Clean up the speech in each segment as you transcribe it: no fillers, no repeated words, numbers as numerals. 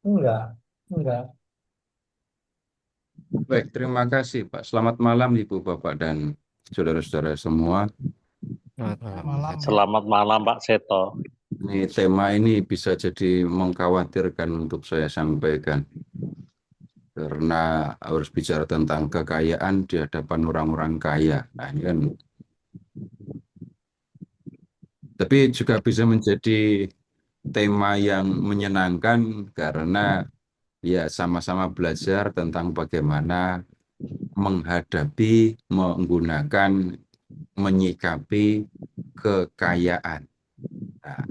Enggak, enggak. Baik, terima kasih Pak. Selamat malam Ibu, Bapak, dan saudara-saudara semua. Selamat malam, Mas Malam. Seto. Selamat malam Pak Seto. Ini tema ini bisa jadi mengkhawatirkan untuk saya sampaikan. Karena harus bicara tentang kekayaan di hadapan orang-orang kaya. Nah, ini kan, tapi juga bisa menjadi tema yang menyenangkan karena ya sama-sama belajar tentang bagaimana menghadapi, menggunakan, menyikapi kekayaan. Nah,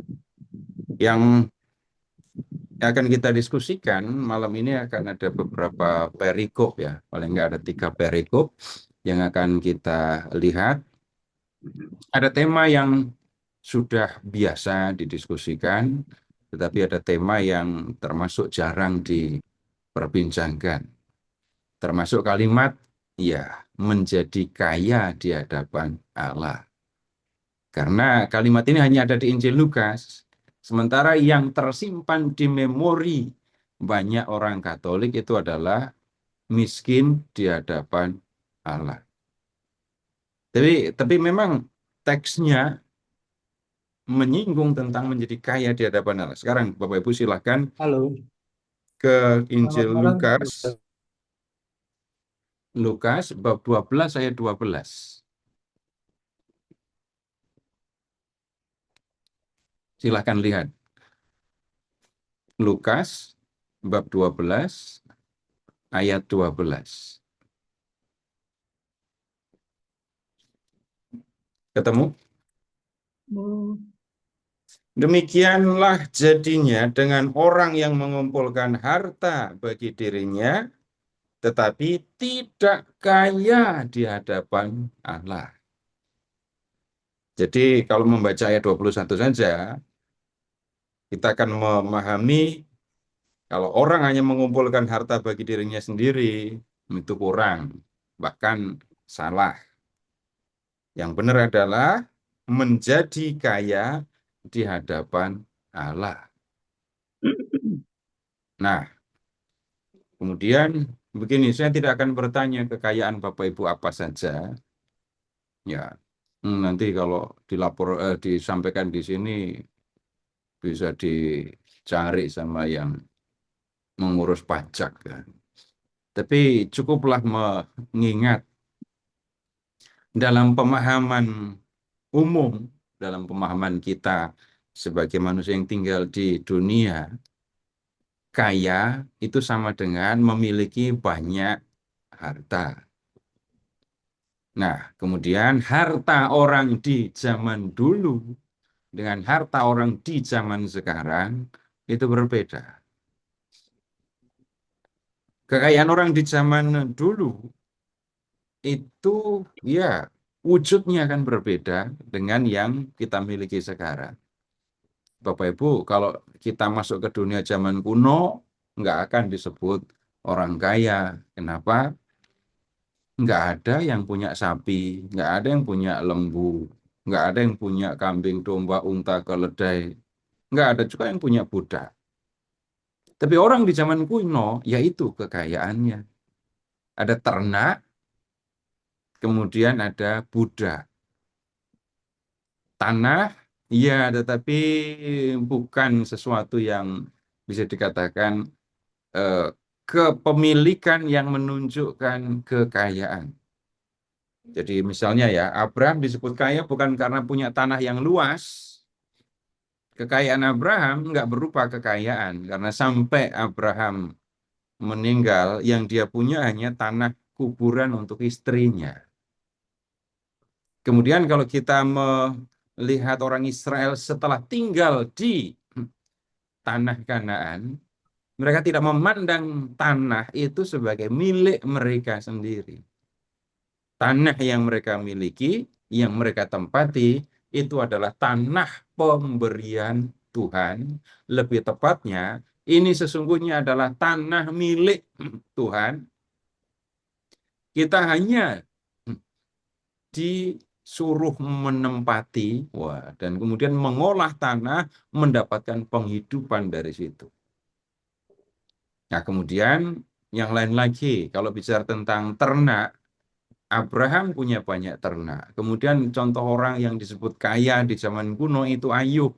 yang akan kita diskusikan malam ini akan ada beberapa perikop ya, paling nggak ada 3 perikop yang akan kita lihat. Ada tema yang sudah biasa didiskusikan, tetapi ada tema yang termasuk jarang diperbincangkan. Termasuk kalimat, ya, menjadi kaya di hadapan Allah. Karena kalimat ini hanya ada di Injil Lukas, sementara yang tersimpan di memori banyak orang Katolik itu adalah miskin di hadapan Allah. Tapi memang teksnya menyinggung tentang menjadi kaya di hadapan Allah. Sekarang Bapak Ibu silahkan Halo, ke selamat Injil malam. Lukas, Lukas bab 12 ayat 12. Silahkan lihat. Lukas bab 12 ayat 12. Ketemu? Demikianlah jadinya dengan orang yang mengumpulkan harta bagi dirinya, tetapi tidak kaya di hadapan Allah. Jadi kalau membaca ayat 21 saja, kita akan memahami kalau orang hanya mengumpulkan harta bagi dirinya sendiri, itu kurang, bahkan salah. Yang benar adalah menjadi kaya di hadapan Allah. Nah, kemudian begini, saya tidak akan bertanya kekayaan Bapak Ibu apa saja. Ya, nanti kalau disampaikan di sini bisa dicari sama yang mengurus pajak kan. Tapi cukuplah mengingat dalam pemahaman umum, dalam pemahaman kita sebagai manusia yang tinggal di dunia, kaya itu sama dengan memiliki banyak harta. Nah, kemudian harta orang di zaman dulu dengan harta orang di zaman sekarang itu berbeda. Kekayaan orang di zaman dulu itu ya wujudnya akan berbeda dengan yang kita miliki sekarang. Bapak Ibu, kalau kita masuk ke dunia zaman kuno, nggak akan disebut orang kaya. Kenapa? Nggak ada yang punya sapi, nggak ada yang punya lembu, nggak ada yang punya kambing, domba, unta, keledai, nggak ada juga yang punya budak. Tapi orang di zaman kuno, yaitu kekayaannya. Ada ternak, kemudian ada budak. Tanah, iya, tetapi bukan sesuatu yang bisa dikatakan eh, kepemilikan yang menunjukkan kekayaan. Jadi misalnya ya, Abraham disebut kaya bukan karena punya tanah yang luas. Kekayaan Abraham nggak berupa kekayaan, karena sampai Abraham meninggal, yang dia punya hanya tanah kuburan untuk istrinya. Kemudian kalau kita melihat orang Israel setelah tinggal di tanah Kanaan, mereka tidak memandang tanah itu sebagai milik mereka sendiri. Tanah yang mereka miliki, yang mereka tempati, itu adalah tanah pemberian Tuhan. Lebih tepatnya, ini sesungguhnya adalah tanah milik Tuhan. Kita hanya suruh menempati, wah, dan kemudian mengolah tanah, mendapatkan penghidupan dari situ. Nah, kemudian yang lain lagi, kalau bicara tentang ternak, Abraham punya banyak ternak. Kemudian contoh orang yang disebut kaya di zaman kuno itu Ayub.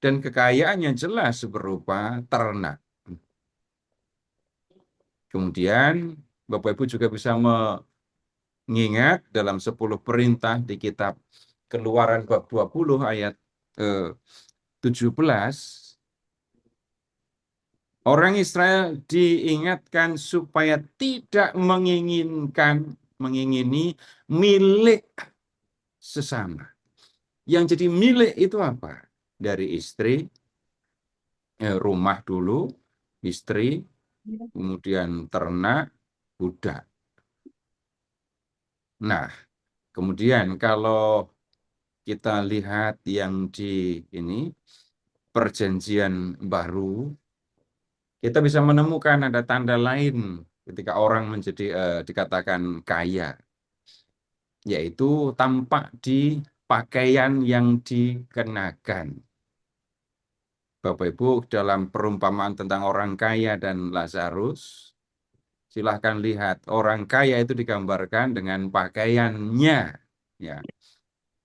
Dan kekayaannya jelas berupa ternak. Kemudian Bapak Ibu juga bisa mengingat dalam 10 perintah di kitab Keluaran bab 20 ayat 17, orang Israel diingatkan supaya tidak mengingini milik sesama. Yang jadi milik itu apa? Dari istri, rumah dulu, istri, kemudian ternak, budak. Nah, kemudian kalau kita lihat yang di ini perjanjian baru, kita bisa menemukan ada tanda lain ketika orang menjadi dikatakan kaya, yaitu tampak di pakaian yang dikenakan. Bapak Ibu, dalam perumpamaan tentang orang kaya dan Lazarus, silahkan lihat orang kaya itu digambarkan dengan pakaiannya, ya,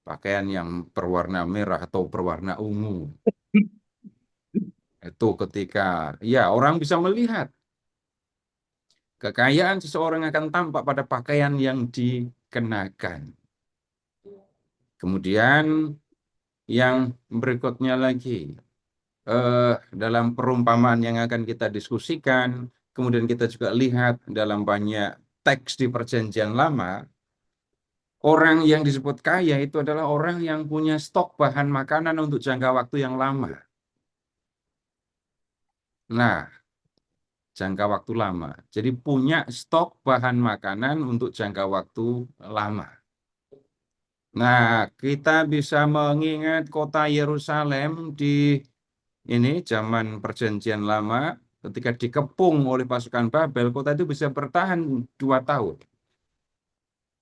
pakaian yang berwarna merah atau berwarna ungu. Itu ketika ya orang bisa melihat kekayaan seseorang akan tampak pada pakaian yang dikenakan. Kemudian yang berikutnya lagi, dalam perumpamaan yang akan kita diskusikan, kemudian kita juga lihat dalam banyak teks di Perjanjian Lama, orang yang disebut kaya itu adalah orang yang punya stok bahan makanan untuk jangka waktu yang lama. Nah, jangka waktu lama. Jadi punya stok bahan makanan untuk jangka waktu lama. Nah, kita bisa mengingat kota Yerusalem di ini zaman Perjanjian Lama, ketika dikepung oleh pasukan Babel, kota itu bisa bertahan 2 tahun.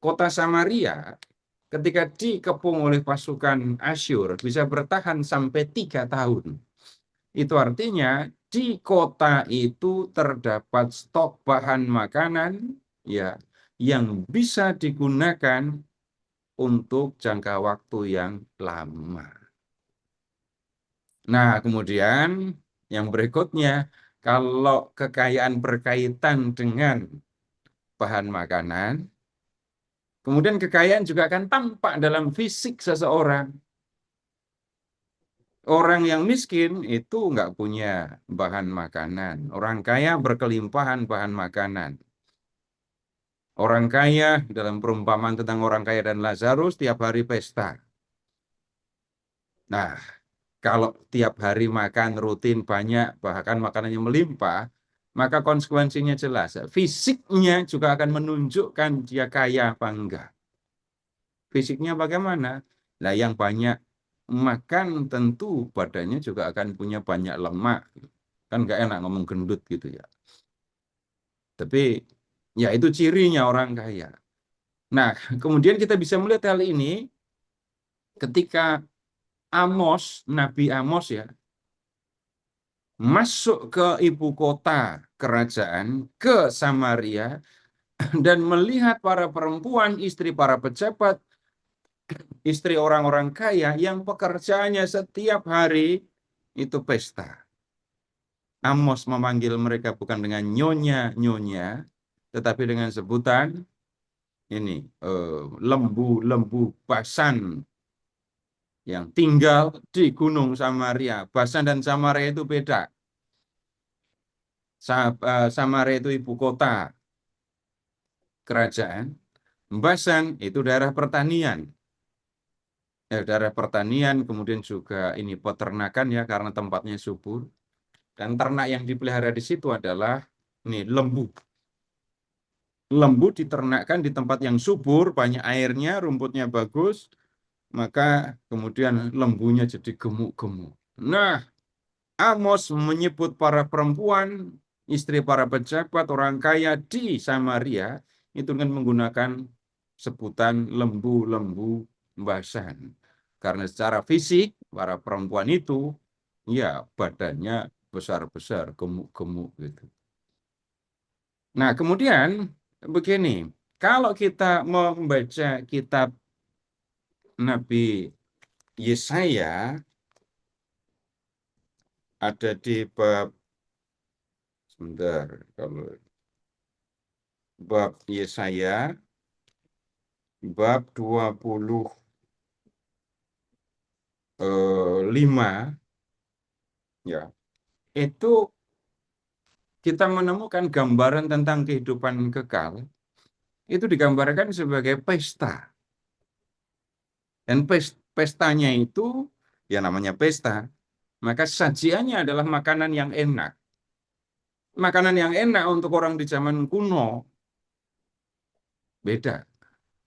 Kota Samaria, ketika dikepung oleh pasukan Asyur, bisa bertahan sampai 3 tahun. Itu artinya di kota itu terdapat stok bahan makanan ya yang bisa digunakan untuk jangka waktu yang lama. Nah, kemudian yang berikutnya, kalau kekayaan berkaitan dengan bahan makanan, kemudian kekayaan juga akan tampak dalam fisik seseorang. Orang yang miskin itu nggak punya bahan makanan. Orang kaya berkelimpahan bahan makanan. Orang kaya dalam perumpamaan tentang orang kaya dan Lazarus tiap hari pesta. Nah, kalau tiap hari makan rutin banyak, bahkan makanannya melimpah, maka konsekuensinya jelas. Fisiknya juga akan menunjukkan dia kaya apa enggak. Fisiknya bagaimana? Nah, yang banyak makan tentu badannya juga akan punya banyak lemak. Kan nggak enak ngomong gendut gitu ya. Tapi ya itu cirinya orang kaya. Nah, kemudian kita bisa melihat hal ini ketika Amos, Nabi Amos ya, masuk ke ibu kota kerajaan, ke Samaria, dan melihat para perempuan, istri para pejabat, istri orang-orang kaya yang pekerjaannya setiap hari itu pesta. Amos memanggil mereka bukan dengan nyonya, tetapi dengan sebutan ini lembu-lembu Basan yang tinggal di Gunung Samaria. Basan dan Samaria itu beda. Samaria itu ibu kota kerajaan. Basan itu daerah pertanian. Daerah pertanian, kemudian juga ini peternakan ya karena tempatnya subur. Dan ternak yang dipelihara di situ adalah ini lembu. Lembu diternakkan di tempat yang subur, banyak airnya, rumputnya bagus, maka kemudian lembunya jadi gemuk-gemuk. Nah, Amos menyebut para perempuan, istri para pejabat, orang kaya di Samaria itu dengan menggunakan sebutan lembu-lembu Basan. Karena secara fisik para perempuan itu ya badannya besar-besar, gemuk-gemuk gitu. Nah, kemudian begini, kalau kita membaca kitab Nabi Yesaya ada di bab sebentar, kalau bab Yesaya bab 25 ya, itu kita menemukan gambaran tentang kehidupan kekal, itu digambarkan sebagai pesta. Dan pestanya itu, ya namanya pesta, maka sajiannya adalah makanan yang enak. Makanan yang enak untuk orang di zaman kuno, beda.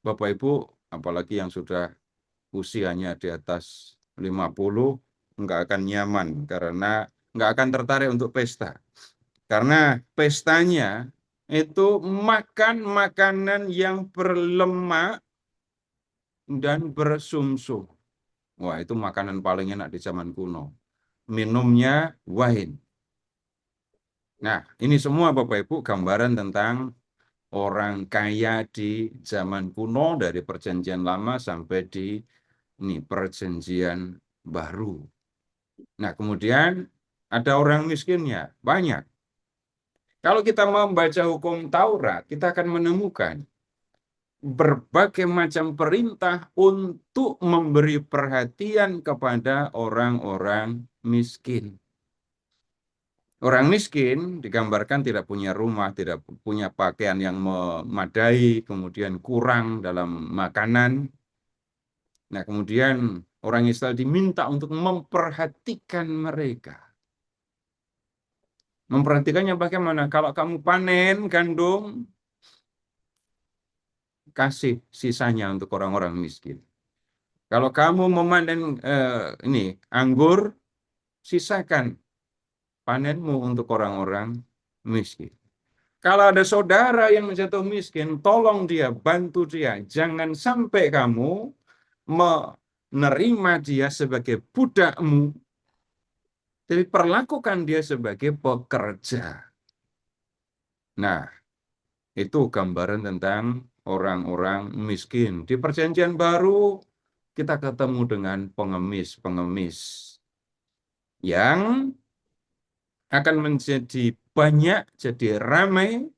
Bapak Ibu, apalagi yang sudah usianya di atas 50, nggak akan nyaman karena nggak akan tertarik untuk pesta. Karena pestanya itu makan makanan yang berlemak dan bersumsum. Wah, itu makanan paling enak di zaman kuno. Minumnya wine. Nah, ini semua Bapak Ibu gambaran tentang orang kaya di zaman kuno dari perjanjian lama sampai di ini perjanjian baru. Nah, kemudian ada orang miskinnya, banyak. Kalau kita membaca hukum Taurat, kita akan menemukan berbagai macam perintah untuk memberi perhatian kepada orang-orang miskin. Orang miskin digambarkan tidak punya rumah, tidak punya pakaian yang memadai, kemudian kurang dalam makanan. Nah, kemudian orang Israel diminta untuk memperhatikan mereka. Memperhatikannya bagaimana? Kalau kamu panen gandum, kasih sisanya untuk orang-orang miskin. Kalau kamu memanen ini anggur, sisakan panenmu untuk orang-orang miskin. Kalau ada saudara yang jatuh miskin, tolong dia, bantu dia. Jangan sampai kamu menerima dia sebagai budakmu, tapi perlakukan dia sebagai pekerja. Nah, itu gambaran tentang orang-orang miskin. Di Perjanjian Baru, kita ketemu dengan pengemis-pengemis yang akan menjadi banyak, jadi ramai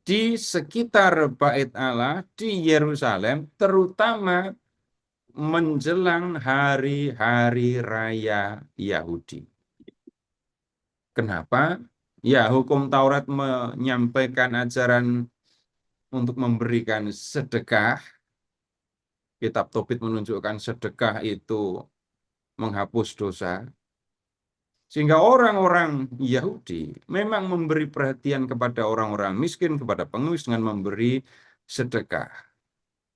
di sekitar Bait Allah di Yerusalem, terutama menjelang hari-hari raya Yahudi. Kenapa? Ya, hukum Taurat menyampaikan ajaran untuk memberikan sedekah. Kitab Tobit menunjukkan sedekah itu menghapus dosa. Sehingga orang-orang Yahudi memang memberi perhatian kepada orang-orang miskin, kepada pengemis dengan memberi sedekah.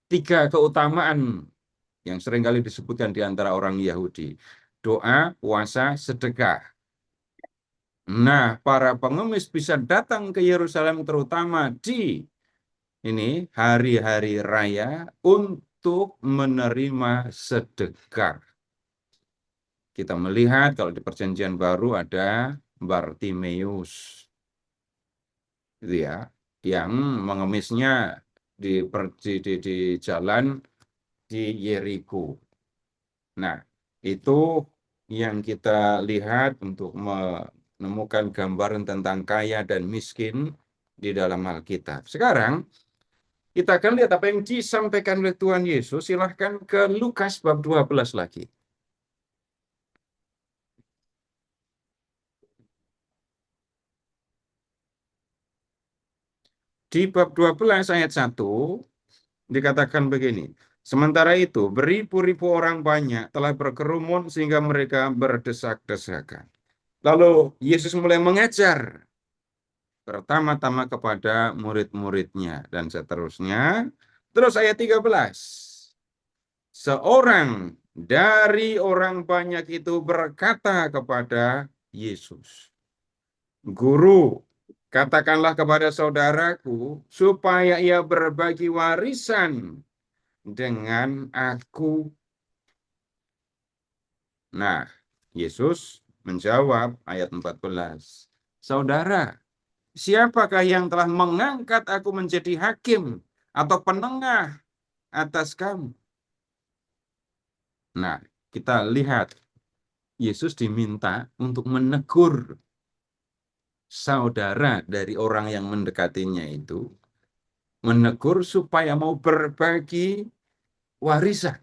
3 keutamaan yang seringkali disebutkan di antara orang Yahudi. Doa, puasa, sedekah. Nah, para pengemis bisa datang ke Yerusalem terutama di ini hari-hari raya untuk menerima sedekah. Kita melihat kalau di Perjanjian Baru ada Bartimeus, gitu ya, yang mengemisnya di jalan di Yeriko. Nah, itu yang kita lihat untuk menemukan gambaran tentang kaya dan miskin di dalam Alkitab. Sekarang kita akan lihat apa yang disampaikan oleh Tuhan Yesus. Silahkan ke Lukas bab 12 lagi. Di bab 12 ayat 1 dikatakan begini. Sementara itu, beribu-ribu orang banyak telah berkerumun sehingga mereka berdesak-desakan. Lalu Yesus mulai mengajar pertama-tama kepada murid-muridnya dan seterusnya. Terus ayat 13. Seorang dari orang banyak itu berkata kepada Yesus, Guru, Katakanlah kepada saudaraku supaya ia berbagi warisan dengan aku. Nah, Yesus menjawab ayat 14. Saudara, siapakah yang telah mengangkat aku menjadi hakim atau penengah atas kamu? Nah, kita lihat Yesus diminta untuk menegur saudara dari orang yang mendekatinya itu, menegur supaya mau berbagi warisan.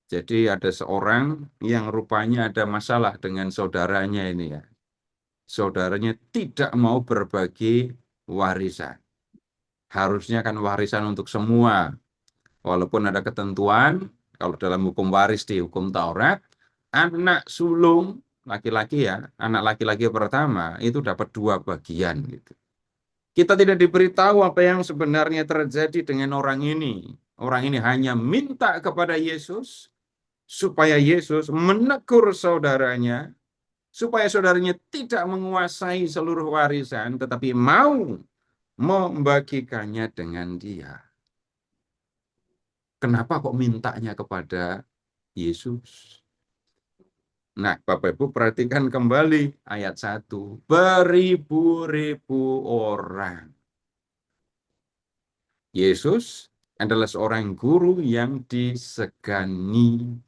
Jadi ada seorang yang rupanya ada masalah dengan saudaranya ini ya. Saudaranya tidak mau berbagi warisan. Harusnya kan warisan untuk semua. Walaupun ada ketentuan, kalau dalam hukum waris di hukum Taurat, anak sulung laki-laki ya, anak laki-laki pertama itu dapat 2 bagian gitu. Kita tidak diberitahu apa yang sebenarnya terjadi dengan orang ini. Orang ini hanya minta kepada Yesus supaya Yesus menegur saudaranya, supaya saudaranya tidak menguasai seluruh warisan, tetapi mau membagikannya dengan dia. Kenapa kok mintanya kepada Yesus? Nah, Bapak Ibu perhatikan kembali ayat 1. Beribu-ribu orang. Yesus adalah seorang guru yang disegani.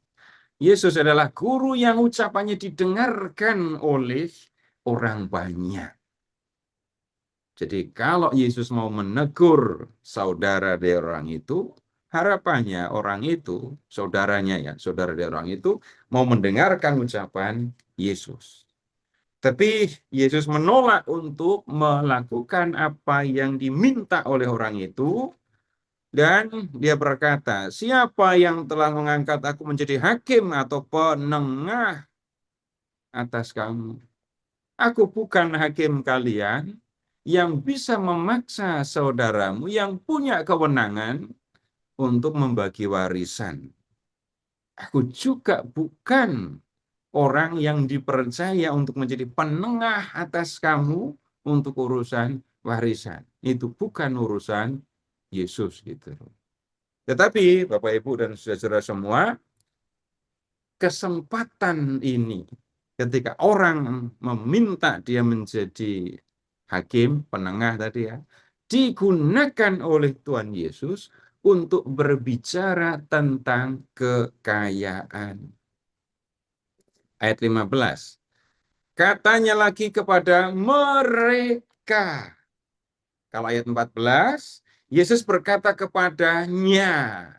Yesus adalah guru yang ucapannya didengarkan oleh orang banyak. Jadi kalau Yesus mau menegur saudara dari orang itu, harapannya orang itu, saudaranya ya, saudara dari orang itu, mau mendengarkan ucapan Yesus. Tapi Yesus menolak untuk melakukan apa yang diminta oleh orang itu, dan dia berkata, siapa yang telah mengangkat aku menjadi hakim atau penengah atas kamu? Aku bukan hakim kalian yang bisa memaksa saudaramu yang punya kewenangan untuk membagi warisan. Aku juga bukan orang yang dipercaya untuk menjadi penengah atas kamu untuk urusan warisan. Itu bukan urusan Yesus gitu. Tetapi Bapak Ibu dan saudara semua, kesempatan ini ketika orang meminta dia menjadi hakim, penengah tadi ya, digunakan oleh Tuhan Yesus untuk berbicara tentang kekayaan. Ayat 15. Katanya lagi kepada mereka. Kalau ayat 14, Yesus berkata kepadanya.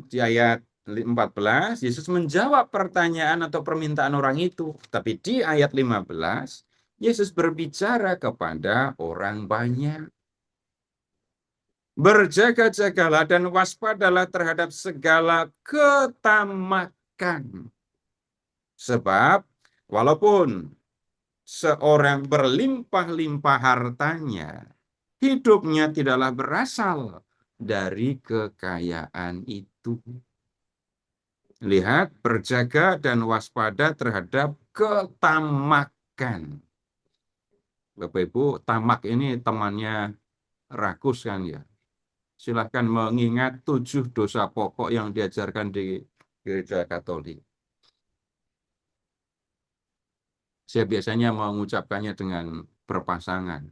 Di ayat 14, Yesus menjawab pertanyaan atau permintaan orang itu. Tapi di ayat 15, Yesus berbicara kepada orang banyak. Berjaga-jagalah dan waspadalah terhadap segala ketamakan. Sebab walaupun seorang berlimpah-limpah hartanya, hidupnya tidaklah berasal dari kekayaan itu. Lihat, berjaga dan waspada terhadap ketamakan. Bapak Ibu, tamak ini temannya rakus kan ya. Silahkan mengingat 7 dosa pokok yang diajarkan di Gereja Katolik. Saya biasanya mengucapkannya dengan berpasangan.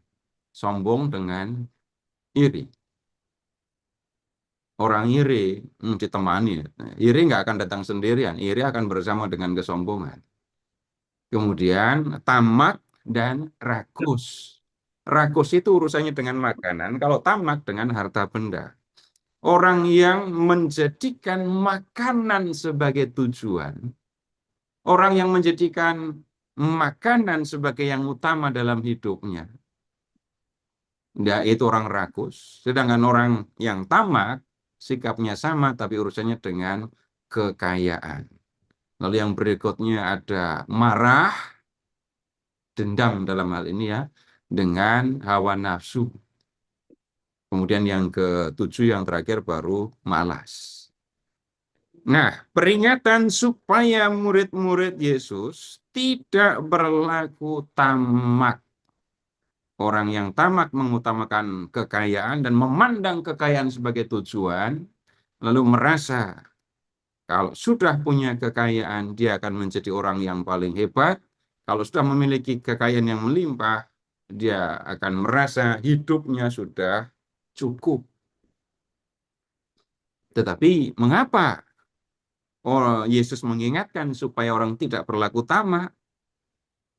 Sombong dengan iri. Orang iri ditemani. Iri nggak akan datang sendirian. Iri akan bersama dengan kesombongan. Kemudian tamak dan rakus. Rakus itu urusannya dengan makanan, kalau tamak dengan harta benda. Orang yang menjadikan makanan sebagai tujuan, orang yang menjadikan makanan sebagai yang utama dalam hidupnya, itu orang rakus. Sedangkan orang yang tamak, sikapnya sama, tapi urusannya dengan kekayaan. Lalu yang berikutnya ada marah, dendam dalam hal ini ya, dengan hawa nafsu. Kemudian yang ke-7 yang terakhir baru malas. Nah, peringatan supaya murid-murid Yesus tidak berlaku tamak Orang yang tamak mengutamakan kekayaan dan memandang kekayaan sebagai tujuan, lalu merasa kalau sudah punya kekayaan, dia akan menjadi orang yang paling hebat. Kalau sudah memiliki kekayaan yang melimpah, dia akan merasa hidupnya sudah cukup. Tetapi mengapa Yesus mengingatkan supaya orang tidak berlaku tamak?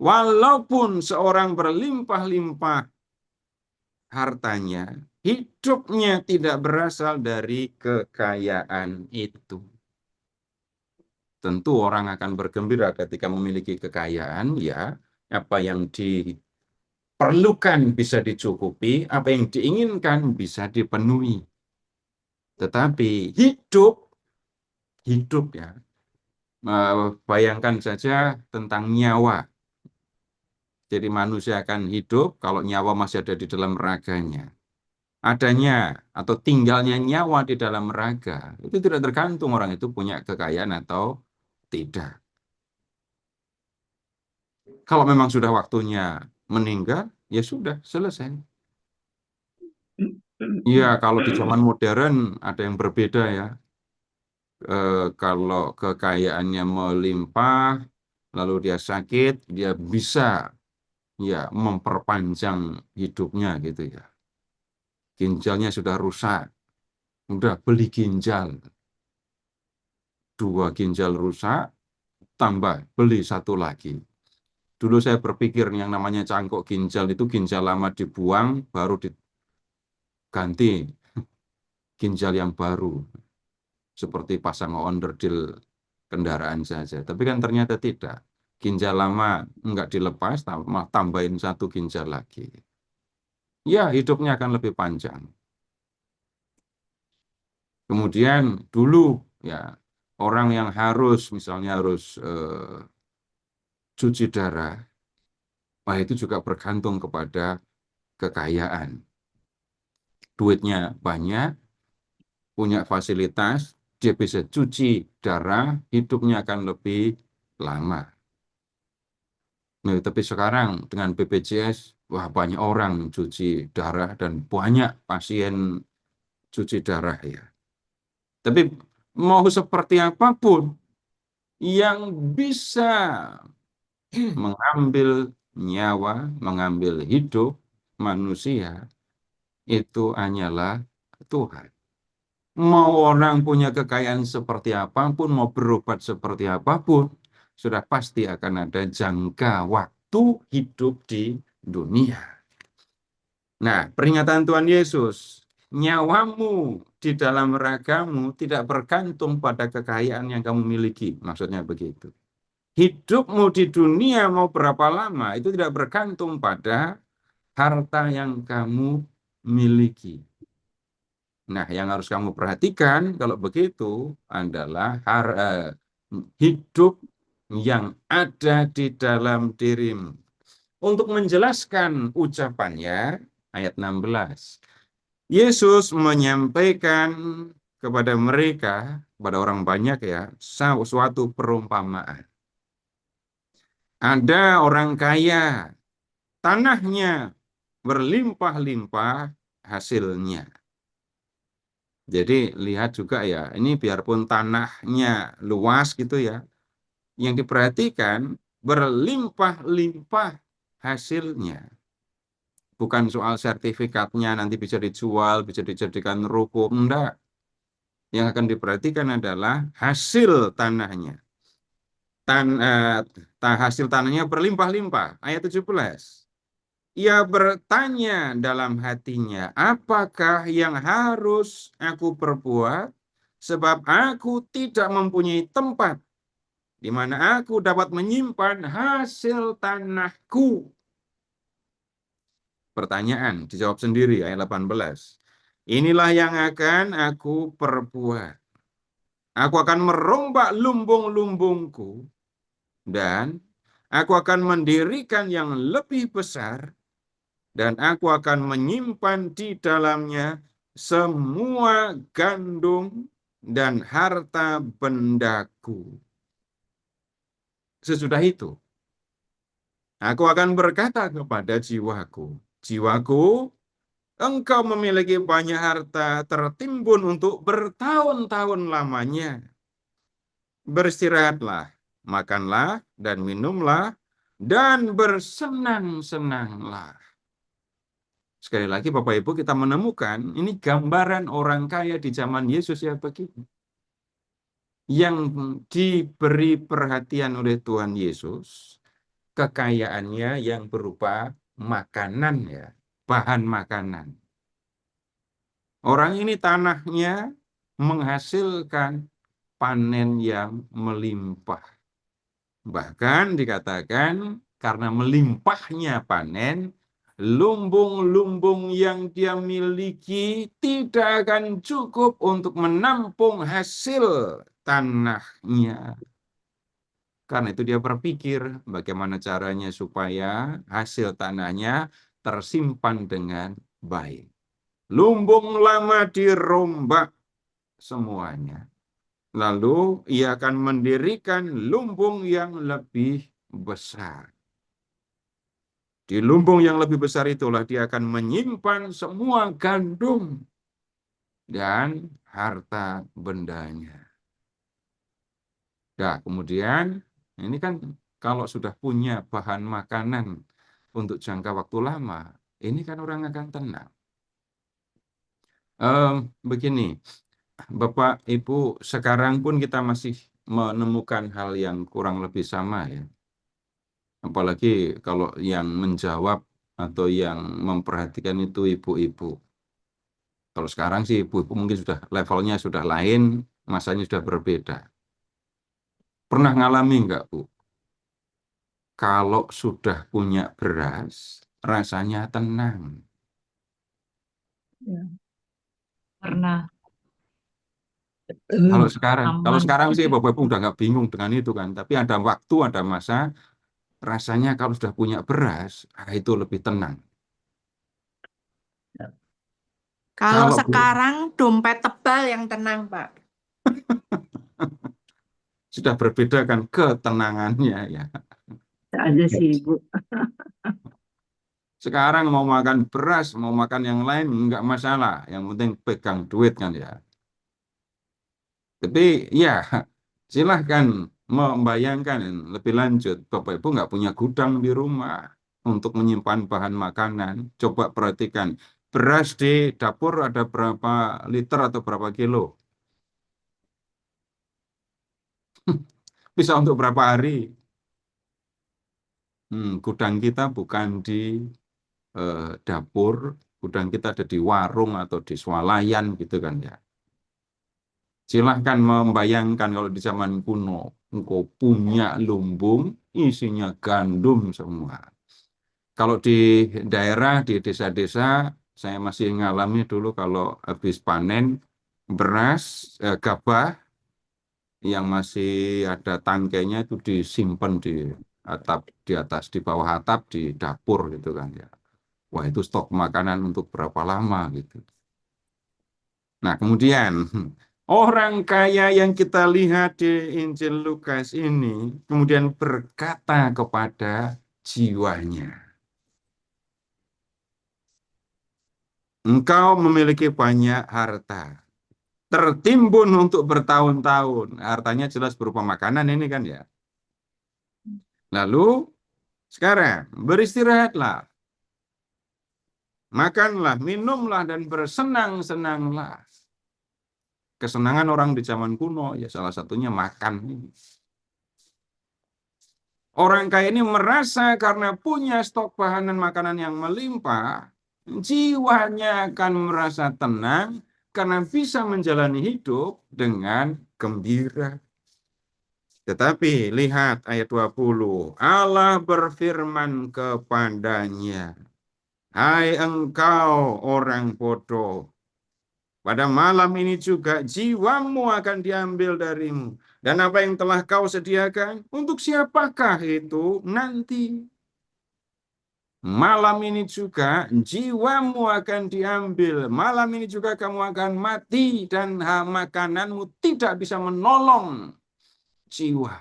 Walaupun seorang berlimpah-limpah hartanya, hidupnya tidak berasal dari kekayaan itu. Tentu orang akan bergembira ketika memiliki kekayaan, ya, apa yang diperlukan bisa dicukupi, apa yang diinginkan bisa dipenuhi. Tetapi hidup ya, bayangkan saja tentang nyawa. Jadi manusia akan hidup kalau nyawa masih ada di dalam raganya. Adanya atau tinggalnya nyawa di dalam raga, itu tidak tergantung orang itu punya kekayaan atau tidak. Kalau memang sudah waktunya meninggal, ya sudah, selesai. Iya, kalau di zaman modern ada yang berbeda ya. Kalau kekayaannya melimpah, lalu dia sakit, dia bisa ya memperpanjang hidupnya gitu ya. Ginjalnya sudah rusak, udah beli ginjal. 2 ginjal rusak, tambah beli 1 lagi. Dulu saya berpikir yang namanya cangkok ginjal itu ginjal lama dibuang, baru diganti ginjal yang baru. Seperti pasang onderdil kendaraan saja. Tapi kan ternyata tidak. Ginjal lama enggak dilepas, tambahin 1 ginjal lagi. Ya, hidupnya akan lebih panjang. Kemudian dulu ya orang yang misalnya harus cuci darah, wah itu juga bergantung kepada kekayaan. Duitnya banyak, punya fasilitas, dia bisa cuci darah, hidupnya akan lebih lama. Nah, tapi sekarang dengan BPJS, wah banyak orang cuci darah dan banyak pasien cuci darah ya. Tapi mau seperti apapun yang bisa mengambil nyawa, mengambil hidup manusia, itu hanyalah Tuhan. Mau orang punya kekayaan seperti apapun, mau berobat seperti apapun, sudah pasti akan ada jangka waktu hidup di dunia. Nah, peringatan Tuhan Yesus, nyawamu di dalam ragamu tidak bergantung pada kekayaan yang kamu miliki. Maksudnya begitu. Hidupmu di dunia mau berapa lama, itu tidak bergantung pada harta yang kamu miliki. Nah, yang harus kamu perhatikan kalau begitu adalah hidup yang ada di dalam dirimu. Untuk menjelaskan ucapannya, ayat 16. Yesus menyampaikan kepada mereka, kepada orang banyak ya, suatu perumpamaan. Ada orang kaya, tanahnya berlimpah-limpah hasilnya. Jadi lihat juga ya, ini biarpun tanahnya luas gitu ya, yang diperhatikan berlimpah-limpah hasilnya. Bukan soal sertifikatnya nanti bisa dijual, bisa dijadikan ruko, enggak. Yang akan diperhatikan adalah hasil tanahnya. Hasil tanahnya berlimpah-limpah. Ayat 17. Ia bertanya dalam hatinya, apakah yang harus aku perbuat? Sebab aku tidak mempunyai tempat di mana aku dapat menyimpan hasil tanahku. Pertanyaan, dijawab sendiri ayat 18. Inilah yang akan aku perbuat. Aku akan merombak lumbung-lumbungku dan aku akan mendirikan yang lebih besar dan aku akan menyimpan di dalamnya semua gandum dan harta bendaku. Sesudah itu, aku akan berkata kepada jiwaku, jiwaku, engkau memiliki banyak harta tertimbun untuk bertahun-tahun lamanya. Beristirahatlah, makanlah dan minumlah, dan bersenang-senanglah. Sekali lagi Bapak Ibu, kita menemukan ini gambaran orang kaya di zaman Yesus ya begini. Yang diberi perhatian oleh Tuhan Yesus, kekayaannya yang berupa makanan ya, bahan makanan. Orang ini tanahnya menghasilkan panen yang melimpah. Bahkan dikatakan karena melimpahnya panen, lumbung-lumbung yang dia miliki tidak akan cukup untuk menampung hasil tanahnya. Karena itu dia berpikir bagaimana caranya supaya hasil tanahnya tersimpan dengan baik. Lumbung lama dirombak semuanya. Lalu ia akan mendirikan lumbung yang lebih besar. Di lumbung yang lebih besar itulah dia akan menyimpan semua gandum dan harta bendanya. Nah, kemudian ini kan kalau sudah punya bahan makanan untuk jangka waktu lama, ini kan orang akan tenang. Begini, Bapak, Ibu, sekarang pun kita masih menemukan hal yang kurang lebih sama ya. Apalagi kalau yang menjawab atau yang memperhatikan itu ibu-ibu. Kalau sekarang sih ibu-ibu mungkin sudah levelnya sudah lain, masanya sudah berbeda. Pernah ngalami enggak, Bu? Kalau sudah punya beras, rasanya tenang. Ya, pernah Kalau aman. sekarang sih Bapak Ibu udah nggak bingung dengan itu kan. Tapi ada waktu, ada masa, rasanya kalau sudah punya beras, itu lebih tenang. Kalau Kalau sekarang dompet tebal yang tenang, Pak. sudah berbeda kan ketenangannya ya. Ada sih, Bu. Sekarang mau makan beras, mau makan yang lain nggak masalah. Yang penting pegang duit kan ya. Tapi ya silahkan membayangkan lebih lanjut. Bapak Ibu nggak punya gudang di rumah untuk menyimpan bahan makanan. Coba perhatikan, beras di dapur ada berapa liter atau berapa kilo? Bisa untuk berapa hari? Gudang kita bukan di dapur, gudang kita ada di warung atau di swalayan gitu kan ya. Silahkan membayangkan kalau di zaman kuno, engkau punya lumbung, isinya gandum semua. Kalau di daerah, di desa-desa, saya masih ngalami dulu kalau habis panen beras, gabah, yang masih ada tangkainya itu disimpan di atap, di atas, di bawah atap, di dapur gitu kan ya. Wah, itu stok makanan untuk berapa lama gitu. Nah, kemudian orang kaya yang kita lihat di Injil Lukas ini kemudian berkata kepada jiwanya, engkau memiliki banyak harta, tertimbun untuk bertahun-tahun. Hartanya jelas berupa makanan ini kan ya. Lalu sekarang beristirahatlah, makanlah, minumlah, dan bersenang-senanglah. Kesenangan orang di zaman kuno ya salah satunya makan ini. Orang kaya ini merasa karena punya stok bahan makanan yang melimpah, jiwanya akan merasa tenang karena bisa menjalani hidup dengan gembira. Tetapi lihat ayat 20, Allah berfirman kepadanya, hai engkau orang bodoh, pada malam ini juga jiwamu akan diambil darimu. Dan apa yang telah kau sediakan, untuk siapakah itu nanti? Malam ini juga jiwamu akan diambil. Malam ini juga kamu akan mati dan makananmu tidak bisa menolong jiwa.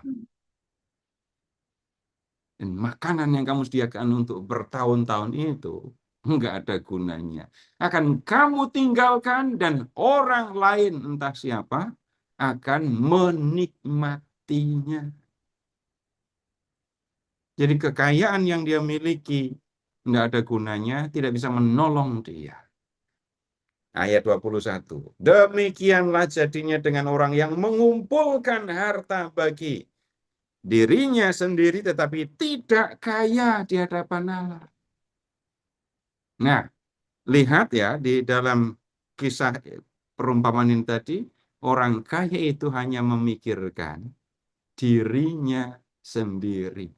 Dan makanan yang kamu sediakan untuk bertahun-tahun itu Enggak ada gunanya. Akan kamu tinggalkan dan orang lain entah siapa akan menikmatinya. Jadi kekayaan yang dia miliki enggak ada gunanya, tidak bisa menolong dia. Ayat 21. Demikianlah jadinya dengan orang yang mengumpulkan harta bagi dirinya sendiri tetapi tidak kaya di hadapan Allah. Nah, lihat ya di dalam kisah perumpamaan ini tadi, orang kaya itu hanya memikirkan dirinya sendiri.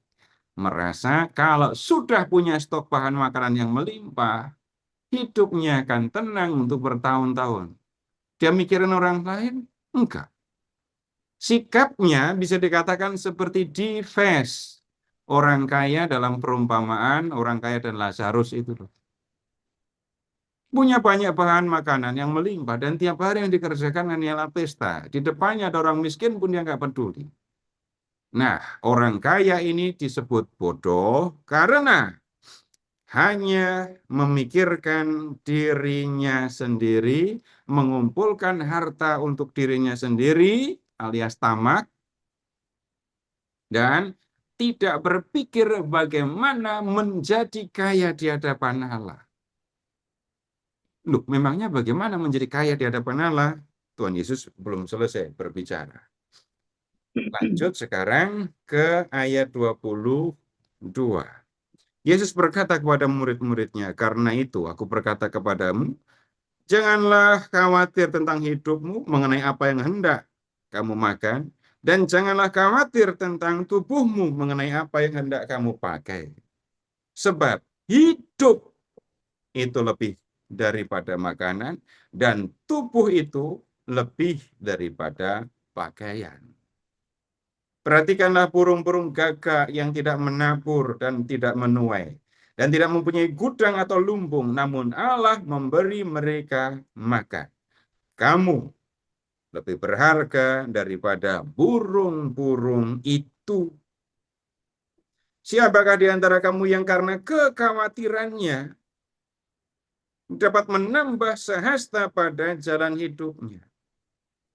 Merasa kalau sudah punya stok bahan makanan yang melimpah, hidupnya akan tenang untuk bertahun-tahun. Dia mikirin orang lain? Enggak. Sikapnya bisa dikatakan seperti Dives, orang kaya dalam perumpamaan, orang kaya dan Lazarus itu loh. Punya banyak bahan makanan yang melimpah dan tiap hari yang dikerjakan hanyalah pesta. Di depannya ada orang miskin pun dia nggak peduli. Nah, orang kaya ini disebut bodoh karena hanya memikirkan dirinya sendiri, mengumpulkan harta untuk dirinya sendiri alias tamak, dan tidak berpikir bagaimana menjadi kaya di hadapan Allah. Loh, memangnya bagaimana menjadi kaya di hadapan Allah? Tuhan Yesus belum selesai berbicara. Lanjut sekarang ke ayat 22. Yesus berkata kepada murid-muridnya, karena itu aku berkata kepadamu, janganlah khawatir tentang hidupmu mengenai apa yang hendak kamu makan, dan janganlah khawatir tentang tubuhmu mengenai apa yang hendak kamu pakai. Sebab hidup itu lebih daripada makanan, dan tubuh itu lebih daripada pakaian. Perhatikanlah burung-burung gagak yang tidak menabur dan tidak menuai, dan tidak mempunyai gudang atau lumbung, namun Allah memberi mereka makan. Kamu lebih berharga daripada burung-burung itu. Siapakah di antara kamu yang karena kekhawatirannya dapat menambah sehasta pada jalan hidupnya?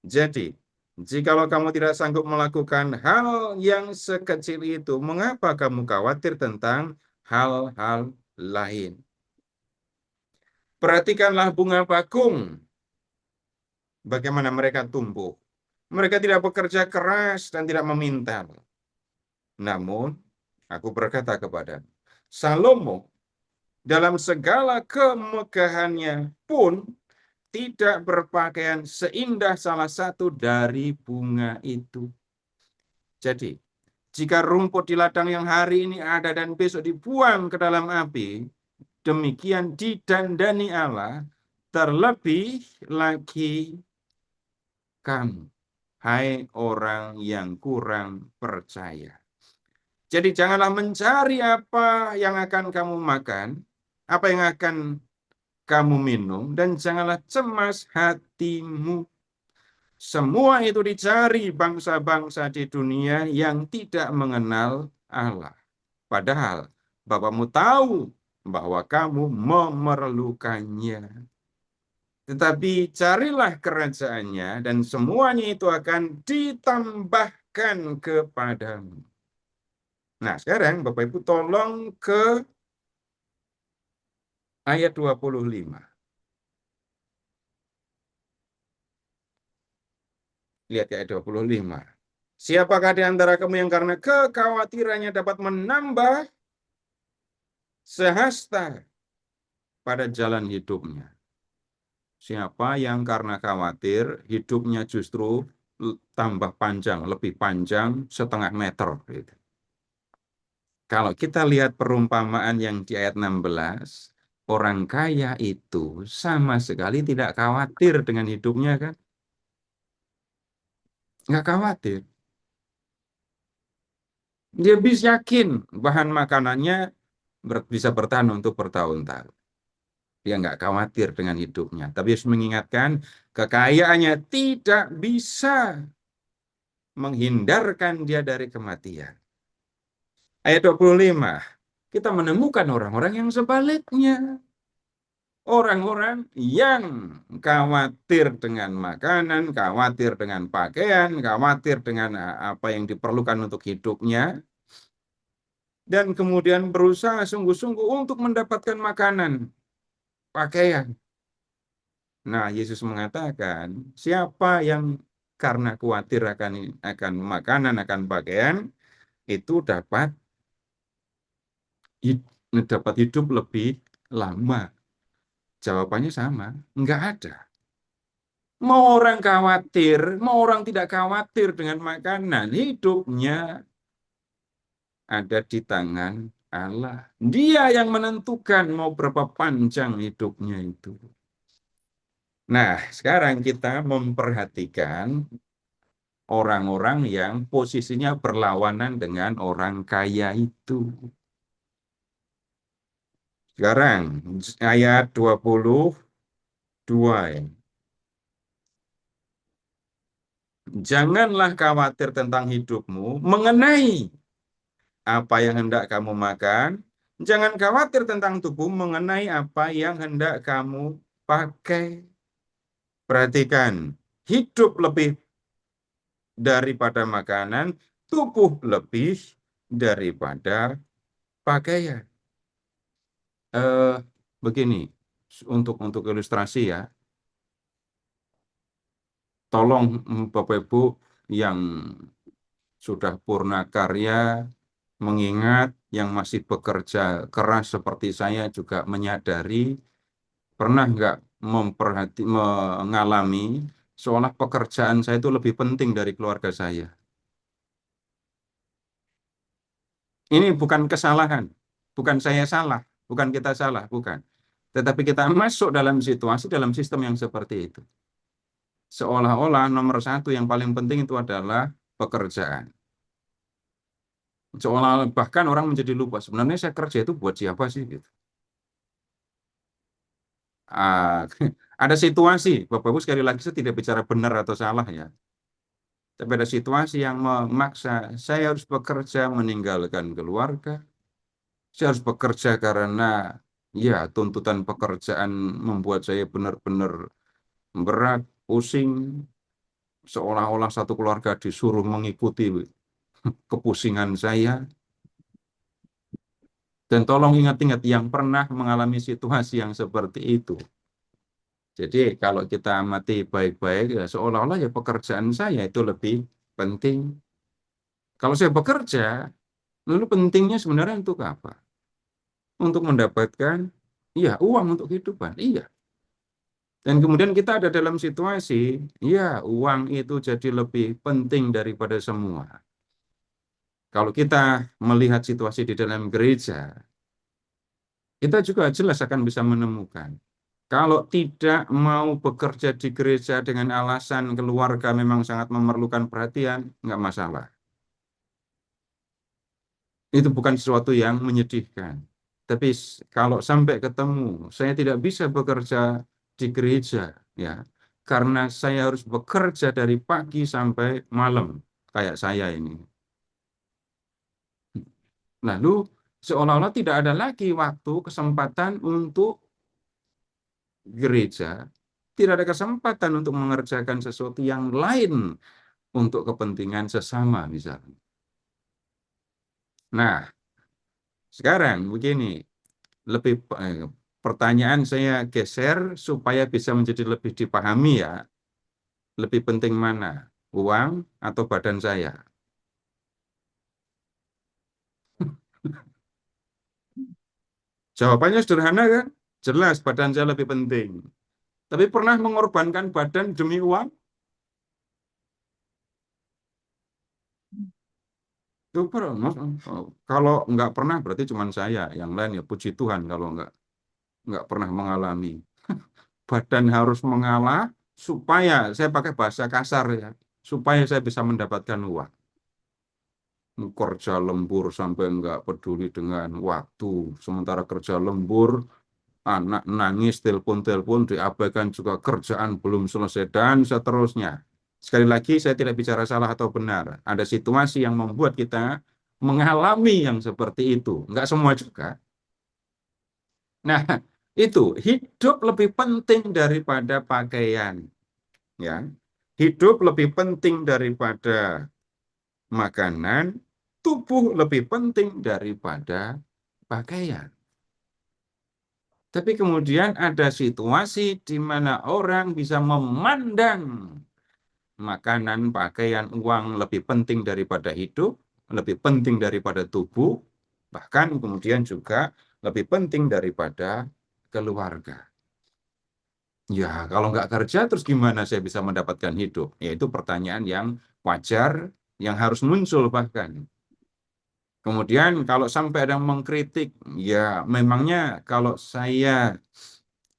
Jadi, jikalau kamu tidak sanggup melakukan hal yang sekecil itu, mengapa kamu khawatir tentang hal-hal lain? Perhatikanlah bunga bakung, bagaimana mereka tumbuh. Mereka tidak bekerja keras dan tidak memintal. Namun, aku berkata kepadamu, Salomo dalam segala kemegahannya pun tidak berpakaian seindah salah satu dari bunga itu. Jadi, jika rumput di ladang yang hari ini ada dan besok dibuang ke dalam api, demikian didandani Allah, terlebih lagi kamu, hai orang yang kurang percaya. Jadi janganlah mencari apa yang akan kamu makan, apa yang akan kamu minum, dan janganlah cemas hatimu. Semua itu dicari bangsa-bangsa di dunia yang tidak mengenal Allah. Padahal Bapamu tahu bahwa kamu memerlukannya. Tetapi carilah kerajaannya dan semuanya itu akan ditambahkan kepadamu. Nah, sekarang Bapak Ibu tolong ke ayat 25. Lihat ayat 25. Siapakah di antara kamu yang karena kekhawatirannya dapat menambah sehasta pada jalan hidupnya? Siapa yang karena khawatir hidupnya justru tambah panjang, lebih panjang setengah meter. Gitu. Kalau kita lihat perumpamaan yang di ayat 16, orang kaya itu sama sekali tidak khawatir dengan hidupnya kan? Nggak khawatir. Dia bisa yakin bahan makanannya bisa bertahan untuk bertahun-tahun. Dia nggak khawatir dengan hidupnya. Tapi harus mengingatkan kekayaannya tidak bisa menghindarkan dia dari kematian. Ayat 25. Kita menemukan orang-orang yang sebaliknya. orang-orang yang khawatir dengan makanan, khawatir dengan pakaian, khawatir dengan apa yang diperlukan untuk hidupnya, dan kemudian berusaha sungguh-sungguh untuk mendapatkan makanan, pakaian. Nah, Yesus mengatakan, siapa yang karena khawatir akan makanan, akan pakaian, itu dapat hidup lebih lama. Jawabannya sama, enggak ada. Mau orang khawatir, mau orang tidak khawatir dengan makanan, hidupnya ada di tangan Allah. Dia yang menentukan mau berapa panjang hidupnya itu. Nah, sekarang kita memperhatikan orang-orang yang posisinya berlawanan dengan orang kaya itu. Sekarang ayat 22 ya. Janganlah khawatir tentang hidupmu mengenai apa yang hendak kamu makan. Jangan khawatir tentang tubuh mengenai apa yang hendak kamu pakai. Perhatikan, hidup lebih daripada makanan, tubuh lebih daripada pakaian. Begini, untuk ilustrasi ya, tolong Bapak Ibu yang sudah purna karya mengingat, yang masih bekerja keras seperti saya juga menyadari, pernah nggak mengalami seolah pekerjaan saya itu lebih penting dari keluarga saya. Ini bukan kesalahan, bukan saya salah, bukan kita salah, bukan. Tetapi kita masuk dalam situasi, dalam sistem yang seperti itu. Seolah-olah nomor satu yang paling penting itu adalah pekerjaan. Seolah bahkan orang menjadi lupa, sebenarnya saya kerja itu buat siapa sih? Gitu. Ada situasi, Bapak Ibu sekali lagi saya tidak bicara benar atau salah ya. Tapi ada situasi yang memaksa, saya harus bekerja meninggalkan keluarga. Saya harus bekerja karena ya tuntutan pekerjaan membuat saya benar-benar berat, pusing. Seolah-olah satu keluarga disuruh mengikuti kepusingan saya. Dan tolong ingat-ingat yang pernah mengalami situasi yang seperti itu. Jadi kalau kita amati baik-baik, ya seolah-olah ya pekerjaan saya itu lebih penting. Kalau saya bekerja, lalu pentingnya sebenarnya untuk apa? Untuk mendapatkan, iya, uang untuk kehidupan, iya. Dan kemudian kita ada dalam situasi, ya uang itu jadi lebih penting daripada semua. Kalau kita melihat situasi di dalam gereja, kita juga jelas akan bisa menemukan. Kalau tidak mau bekerja di gereja dengan alasan keluarga memang sangat memerlukan perhatian, nggak masalah. Itu bukan sesuatu yang menyedihkan. Tapi kalau sampai ketemu, saya tidak bisa bekerja di gereja, ya, karena saya harus bekerja dari pagi sampai malam, kayak saya ini. Lalu seolah-olah tidak ada lagi waktu, kesempatan untuk gereja, tidak ada kesempatan untuk mengerjakan sesuatu yang lain untuk kepentingan sesama misalnya. Nah, sekarang begini, pertanyaan saya geser supaya bisa menjadi lebih dipahami ya. Lebih penting mana? Uang atau badan saya? Jawabannya sederhana kan? Jelas badan saya lebih penting. Tapi pernah mengorbankan badan demi uang? Itu kalau nggak pernah berarti cuma saya. Yang lain ya puji Tuhan kalau nggak pernah mengalami. Badan harus mengalah supaya, saya pakai bahasa kasar ya, supaya saya bisa mendapatkan uang. Kerja lembur sampai nggak peduli dengan waktu. Sementara kerja lembur, anak nangis, telepon-telepon, diabaikan juga kerjaan belum selesai, dan seterusnya. Sekali lagi, saya tidak bicara salah atau benar. Ada situasi yang membuat kita mengalami yang seperti itu. Nggak semua juga. Nah, Itu hidup lebih penting daripada pakaian, ya. Hidup lebih penting daripada makanan, tubuh lebih penting daripada pakaian. Tapi kemudian ada situasi di mana orang bisa memandang makanan, pakaian, uang lebih penting daripada hidup, lebih penting daripada tubuh, bahkan kemudian juga lebih penting daripada keluarga. Ya, kalau nggak kerja, terus gimana saya bisa mendapatkan hidup? Ya, itu pertanyaan yang wajar, yang harus muncul bahkan. Kemudian kalau sampai ada yang mengkritik, ya memangnya kalau saya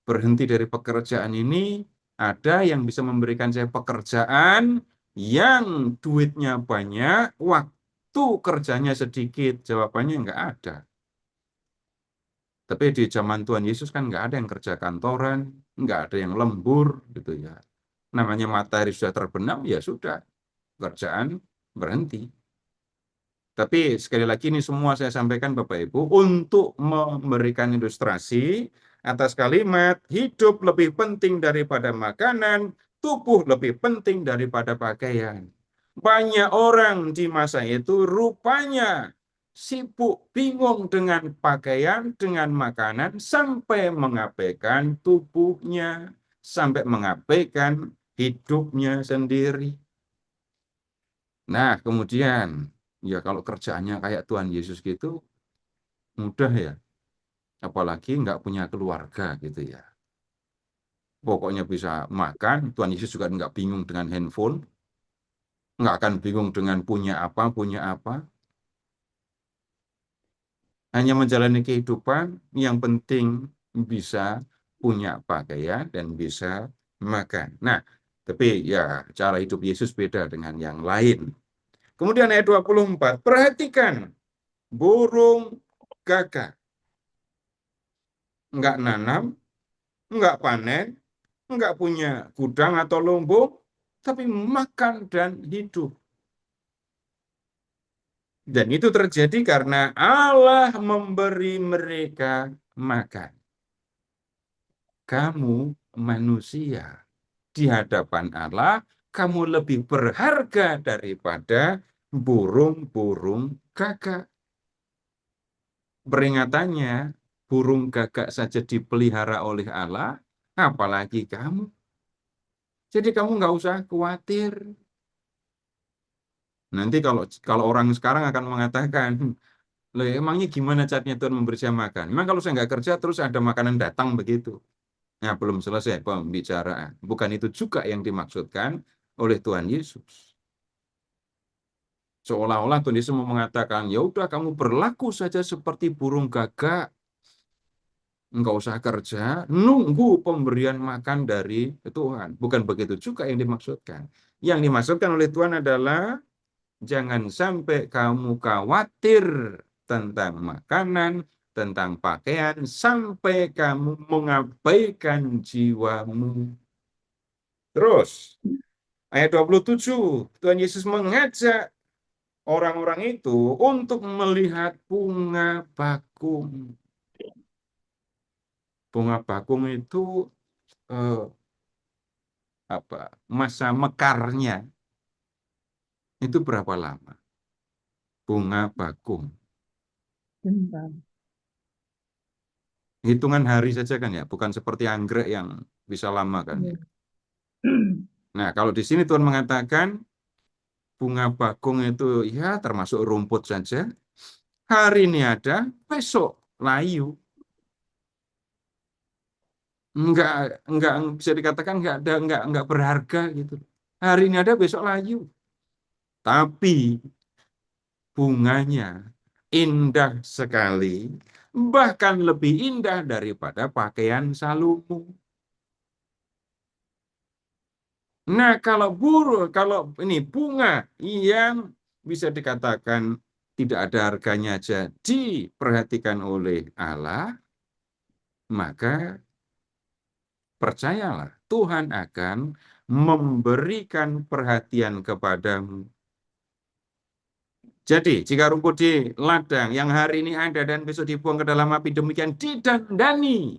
berhenti dari pekerjaan ini, ada yang bisa memberikan saya pekerjaan yang duitnya banyak, waktu kerjanya sedikit. Jawabannya nggak ada. Tapi di zaman Tuhan Yesus kan nggak ada yang kerja kantoran, nggak ada yang lembur, gitu ya. Namanya matahari sudah terbenam, ya sudah, kerjaan berhenti. Tapi sekali lagi ini semua saya sampaikan Bapak Ibu untuk memberikan ilustrasi atas kalimat hidup lebih penting daripada makanan, tubuh lebih penting daripada pakaian. Banyak orang di masa itu rupanya sibuk bingung dengan pakaian, dengan makanan, sampai mengabaikan tubuhnya, sampai mengabaikan hidupnya sendiri. Nah, kemudian, ya kalau kerjaannya kayak Tuhan Yesus gitu, mudah ya. Apalagi nggak punya keluarga gitu ya. Pokoknya bisa makan, Tuhan Yesus juga nggak bingung dengan handphone, nggak akan bingung dengan punya apa. Hanya menjalani kehidupan, yang penting bisa punya pakaian dan bisa makan. Nah, tapi ya cara hidup Yesus beda dengan yang lain. Kemudian ayat 24, perhatikan burung gagak. Nggak nanam, nggak panen, nggak punya gudang atau lumbung, tapi makan dan hidup. Dan itu terjadi karena Allah memberi mereka makan. Kamu manusia, di hadapan Allah, kamu lebih berharga daripada burung-burung gagak. Peringatannya, burung gagak saja dipelihara oleh Allah, apalagi kamu. Jadi kamu nggak usah khawatir. Nanti kalau orang sekarang akan mengatakan, loh emangnya gimana caranya Tuhan memberi saya makan? Memang kalau saya nggak kerja terus ada makanan datang begitu. Nah, belum selesai pembicaraan. Bukan itu juga yang dimaksudkan oleh Tuhan Yesus. Seolah-olah Tuhan Yesus mau mengatakan, ya udah kamu berlaku saja seperti burung gagak. Enggak usah kerja, nunggu pemberian makan dari Tuhan. Bukan begitu juga yang dimaksudkan. Yang dimaksudkan oleh Tuhan adalah jangan sampai kamu khawatir tentang makanan, tentang pakaian, sampai kamu mengabaikan jiwamu. Terus, ayat 27, Tuhan Yesus mengajak orang-orang itu untuk melihat bunga bakung. Bunga bakung itu masa mekarnya itu berapa lama? Bunga bakung. Hitungan hari saja kan ya, bukan seperti anggrek yang bisa lama kan ya. Nah, kalau di sini Tuhan mengatakan bunga bakung itu ya termasuk rumput saja. Hari ini ada, besok layu. Enggak bisa dikatakan enggak berharga gitu. Hari ini ada, besok layu. Tapi bunganya indah sekali, bahkan lebih indah daripada pakaian Salomo. Nah, kalau ini bunga yang bisa dikatakan tidak ada harganya aja diperhatikan oleh Allah, maka percayalah Tuhan akan memberikan perhatian kepadamu. Jadi, jika rumput di ladang yang hari ini ada dan besok dibuang ke dalam api, demikian didandani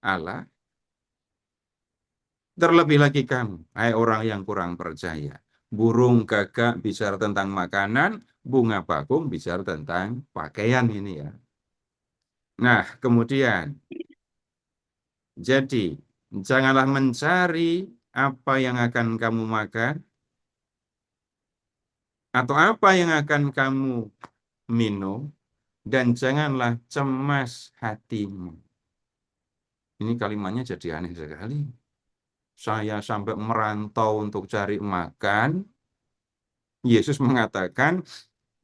Allah. Terlebih lagi kamu, hai orang yang kurang percaya. Burung gagak bicara tentang makanan, bunga bakung bicara tentang pakaian ini ya. Nah, kemudian, jadi janganlah mencari apa yang akan kamu makan, atau apa yang akan kamu minum, dan janganlah cemas hatimu. Ini kalimatnya jadi aneh sekali. Saya sampai merantau untuk cari makan, Yesus mengatakan,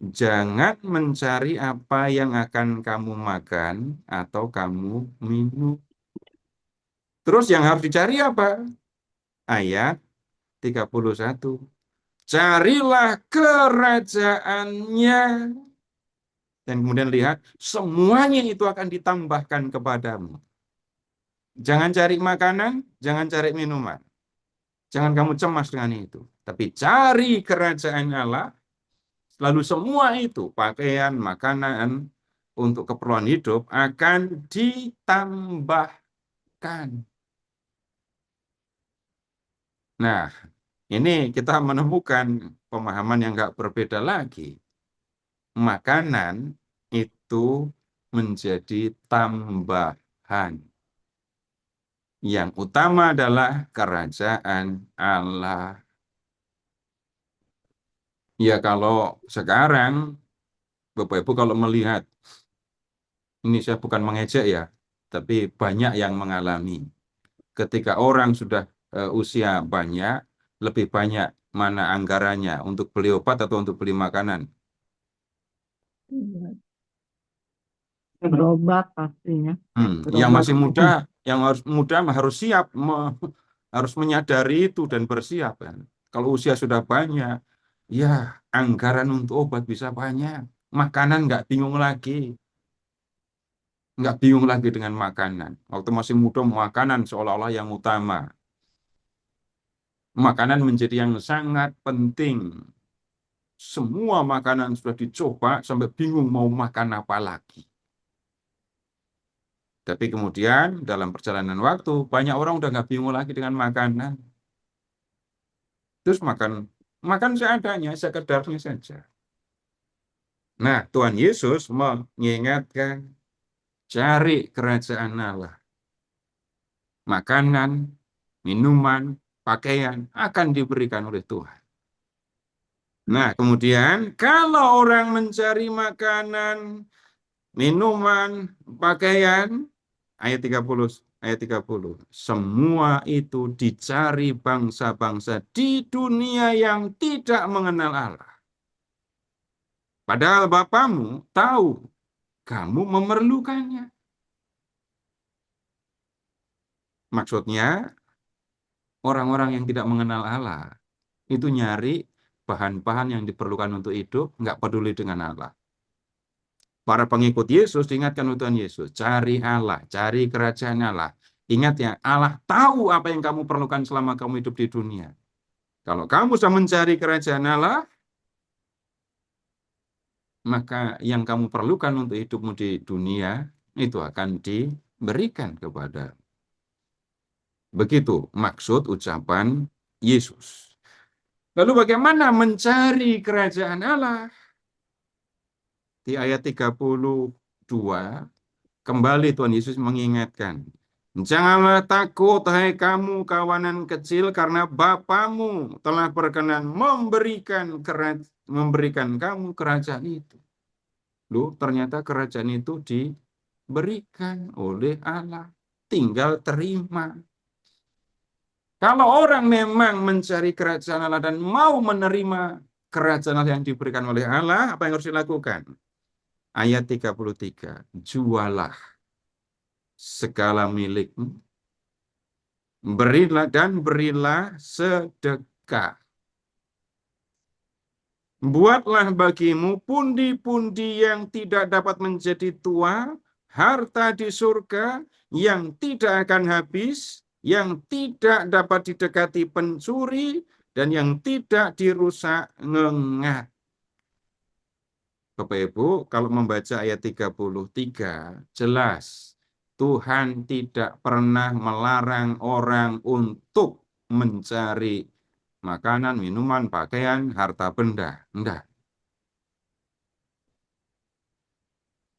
jangan mencari apa yang akan kamu makan atau kamu minum. Terus yang harus dicari apa? Ayat 31. Carilah kerajaannya. Dan kemudian lihat, semuanya itu akan ditambahkan kepadamu. Jangan cari makanan, jangan cari minuman. Jangan kamu cemas dengan itu. Tapi cari kerajaan Allah, lalu semua itu, pakaian, makanan, untuk keperluan hidup akan ditambahkan. Nah, ini kita menemukan pemahaman yang nggak berbeda lagi. Makanan itu menjadi tambahan. Yang utama adalah kerajaan Allah. Ya kalau sekarang, Bapak Ibu kalau melihat, ini saya bukan mengejek ya, tapi banyak yang mengalami. Ketika orang sudah usia banyak, lebih banyak mana anggarannya untuk beli obat atau untuk beli makanan? Berobat pastinya. Yang Berobat. masih muda, yang muda harus siap, harus menyadari itu dan bersiap. Kan. Kalau usia sudah banyak, ya anggaran untuk obat bisa banyak. Makanan nggak bingung lagi. Nggak bingung lagi dengan makanan. Waktu masih muda, makanan seolah-olah yang utama. Makanan menjadi yang sangat penting. Semua makanan sudah dicoba sampai bingung mau makan apa lagi. Tapi kemudian dalam perjalanan waktu, banyak orang udah nggak bingung lagi dengan makanan. Terus makan seadanya, sekedarnya saja. Nah, Tuhan Yesus mengingatkan, cari kerajaan Allah. Makanan, minuman, pakaian akan diberikan oleh Tuhan. Nah, kemudian kalau orang mencari makanan, minuman, pakaian, ayat 30, semua itu dicari bangsa-bangsa di dunia yang tidak mengenal Allah. Padahal Bapamu tahu kamu memerlukannya. Maksudnya, orang-orang yang tidak mengenal Allah itu nyari bahan-bahan yang diperlukan untuk hidup, nggak peduli dengan Allah. Para pengikut Yesus diingatkan oleh Tuhan Yesus, cari Allah, cari kerajaan Allah. Ingat ya, Allah tahu apa yang kamu perlukan selama kamu hidup di dunia. Kalau kamu sudah mencari kerajaan Allah, maka yang kamu perlukan untuk hidupmu di dunia, itu akan diberikan kepada. Begitu maksud ucapan Yesus. Lalu bagaimana mencari kerajaan Allah? Di ayat 32, kembali Tuhan Yesus mengingatkan, janganlah takut, hai kamu kawanan kecil, karena Bapamu telah berkenan memberikan kamu kerajaan itu. Loh, ternyata kerajaan itu diberikan oleh Allah. Tinggal terima. Kalau orang memang mencari kerajaan Allah dan mau menerima kerajaan Allah yang diberikan oleh Allah, apa yang harus dilakukan? Ayat 33, jualah segala milikmu, berilah sedekah. Buatlah bagimu pundi-pundi yang tidak dapat menjadi tua, harta di surga yang tidak akan habis, yang tidak dapat didekati pencuri, dan yang tidak dirusak ngengat. Bapak Ibu, kalau membaca ayat 33, jelas Tuhan tidak pernah melarang orang untuk mencari makanan, minuman, pakaian, harta benda. Enggak.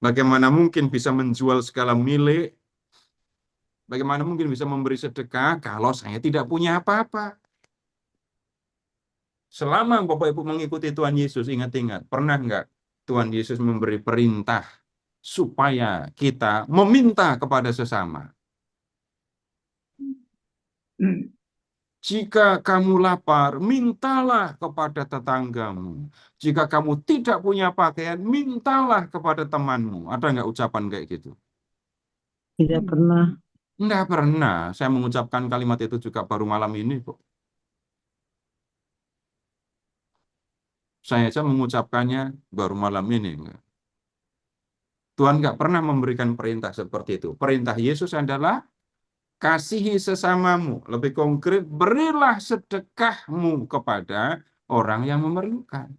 Bagaimana mungkin bisa menjual segala milik? Bagaimana mungkin bisa memberi sedekah kalau saya tidak punya apa-apa? Selama Bapak Ibu mengikuti Tuhan Yesus, ingat-ingat, pernah enggak Tuhan Yesus memberi perintah supaya kita meminta kepada sesama? Hmm. Jika kamu lapar, mintalah kepada tetanggamu. Jika kamu tidak punya pakaian, mintalah kepada temanmu. Ada nggak ucapan kayak gitu? Tidak pernah. Nggak pernah. Saya mengucapkan kalimat itu juga baru malam ini, kok. Saya saja mengucapkannya baru malam ini. Tuhan nggak pernah memberikan perintah seperti itu. Perintah Yesus adalah kasihi sesamamu. Lebih konkret, berilah sedekahmu kepada orang yang memerlukan.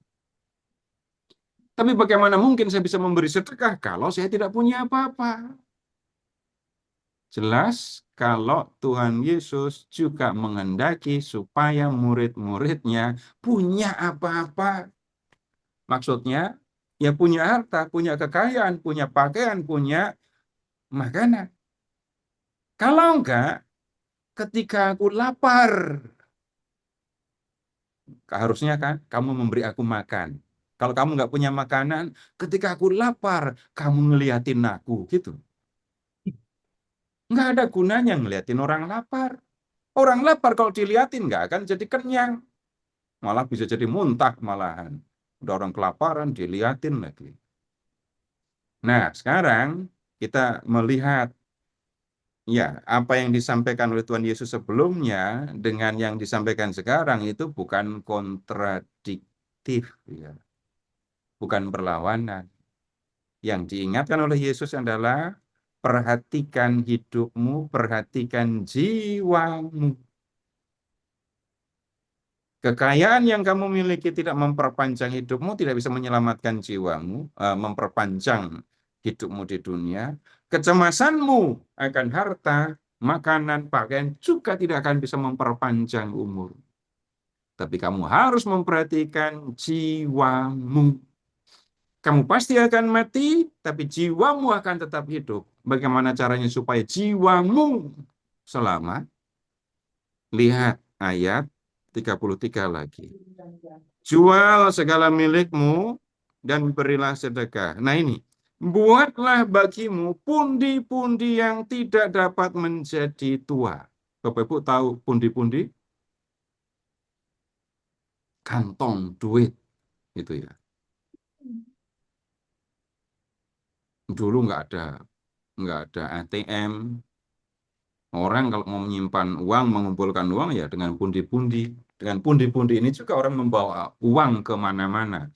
Tapi bagaimana mungkin saya bisa memberi sedekah kalau saya tidak punya apa-apa? Jelas kalau Tuhan Yesus juga menghendaki supaya murid-muridnya punya apa-apa. Maksudnya, ya punya harta, punya kekayaan, punya pakaian, punya makanan. Kalau enggak, ketika aku lapar, harusnya kan kamu memberi aku makan. Kalau kamu nggak punya makanan, ketika aku lapar, kamu ngeliatin aku, gitu. Nggak ada gunanya ngeliatin orang lapar. Orang lapar kalau diliatin nggak akan jadi kenyang. Malah bisa jadi muntah malahan. Udah orang kelaparan, diliatin lagi. Nah, sekarang kita melihat ya, apa yang disampaikan oleh Tuhan Yesus sebelumnya dengan yang disampaikan sekarang itu bukan kontradiktif, ya. Bukan berlawanan. Yang diingatkan oleh Yesus adalah perhatikan hidupmu, perhatikan jiwamu. Kekayaan yang kamu miliki tidak memperpanjang hidupmu, tidak bisa menyelamatkan jiwamu, memperpanjang hidupmu di dunia. Kecemasanmu akan harta, makanan, pakaian juga tidak akan bisa memperpanjang umur. Tapi kamu harus memperhatikan jiwamu. Kamu pasti akan mati, tapi jiwamu akan tetap hidup. Bagaimana caranya supaya jiwamu selamat? Lihat ayat 33 lagi. Jual segala milikmu dan berilah sedekah. Nah ini, buatlah bagimu pundi-pundi yang tidak dapat menjadi tua. Bapak Ibu tahu pundi-pundi? Kantong duit, itu ya. Dulu nggak ada ATM. Orang kalau mau menyimpan uang, mengumpulkan uang ya dengan pundi-pundi. Dengan pundi-pundi ini juga orang membawa uang kemana-mana.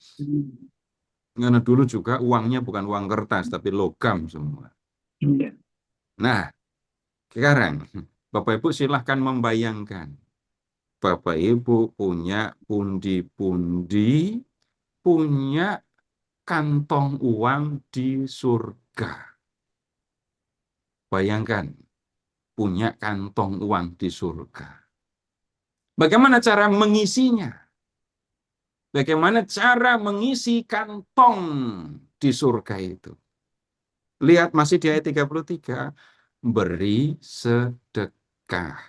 Karena dulu juga uangnya bukan uang kertas, tapi logam semua. Iya. Nah, sekarang Bapak Ibu silahkan membayangkan. Bapak Ibu punya pundi-pundi, punya kantong uang di surga. Bayangkan, punya kantong uang di surga. Bagaimana cara mengisinya? Bagaimana cara mengisi kantong di surga itu? Lihat masih di ayat 33. Beri sedekah.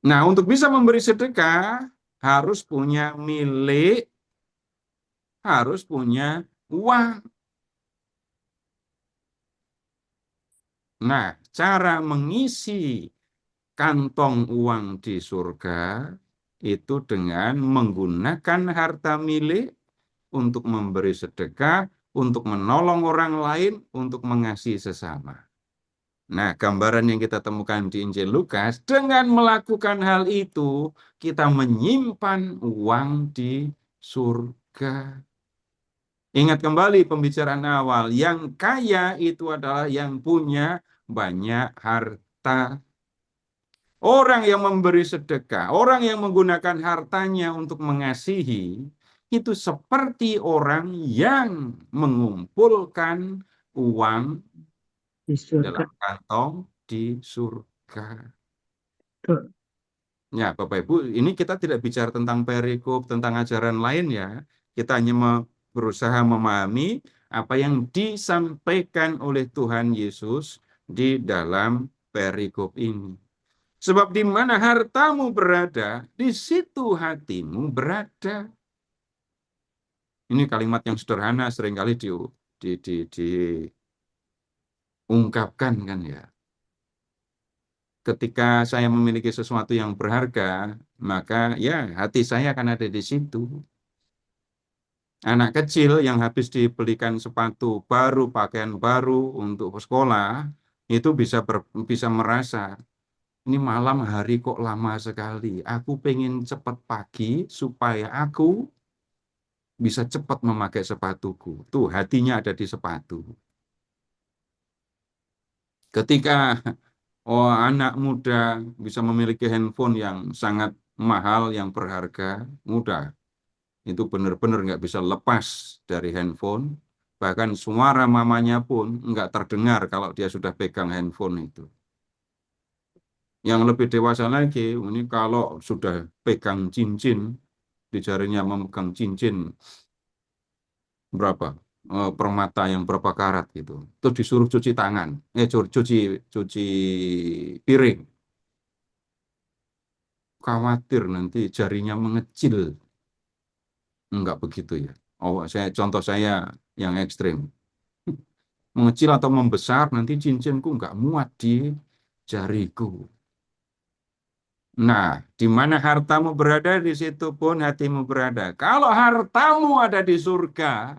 Nah, untuk bisa memberi sedekah, harus punya milik, harus punya uang. Nah, cara mengisi kantong uang di surga itu dengan menggunakan harta milik untuk memberi sedekah, untuk menolong orang lain, untuk mengasihi sesama. Nah, gambaran yang kita temukan di Injil Lukas, dengan melakukan hal itu, kita menyimpan uang di surga. Ingat kembali pembicaraan awal, yang kaya itu adalah yang punya banyak harta. Orang yang memberi sedekah, orang yang menggunakan hartanya untuk mengasihi, itu seperti orang yang mengumpulkan uang di surga. dalam kantong di surga. Tuh. Ya, Bapak Ibu, ini kita tidak bicara tentang perikop, tentang ajaran lain ya. Kita hanya berusaha memahami apa yang disampaikan oleh Tuhan Yesus di dalam perikop ini. Sebab di mana hartamu berada, di situ hatimu berada. Ini kalimat yang sederhana seringkali diungkapkan kan ya. Ketika saya memiliki sesuatu yang berharga, maka ya hati saya akan ada di situ. Anak kecil yang habis dibelikan sepatu baru, pakaian baru untuk sekolah, itu bisa merasa, ini malam hari kok lama sekali. Aku pengen cepat pagi supaya aku bisa cepat memakai sepatuku. Tuh, hatinya ada di sepatu. Ketika anak muda bisa memiliki handphone yang sangat mahal, yang berharga, mudah. Itu benar-benar nggak bisa lepas dari handphone. Bahkan suara mamanya pun nggak terdengar kalau dia sudah pegang handphone itu. Yang lebih dewasa lagi, ini kalau sudah pegang cincin, di jarinya memegang cincin berapa? Permata yang berapa karat gitu. Terus disuruh cuci tangan, cuci piring. Khawatir nanti jarinya mengecil. Enggak begitu ya. Contoh saya yang ekstrim. Mengecil atau membesar, nanti cincinku enggak muat di jariku. Nah, di mana hartamu berada, di situ pun hatimu berada. Kalau hartamu ada di surga,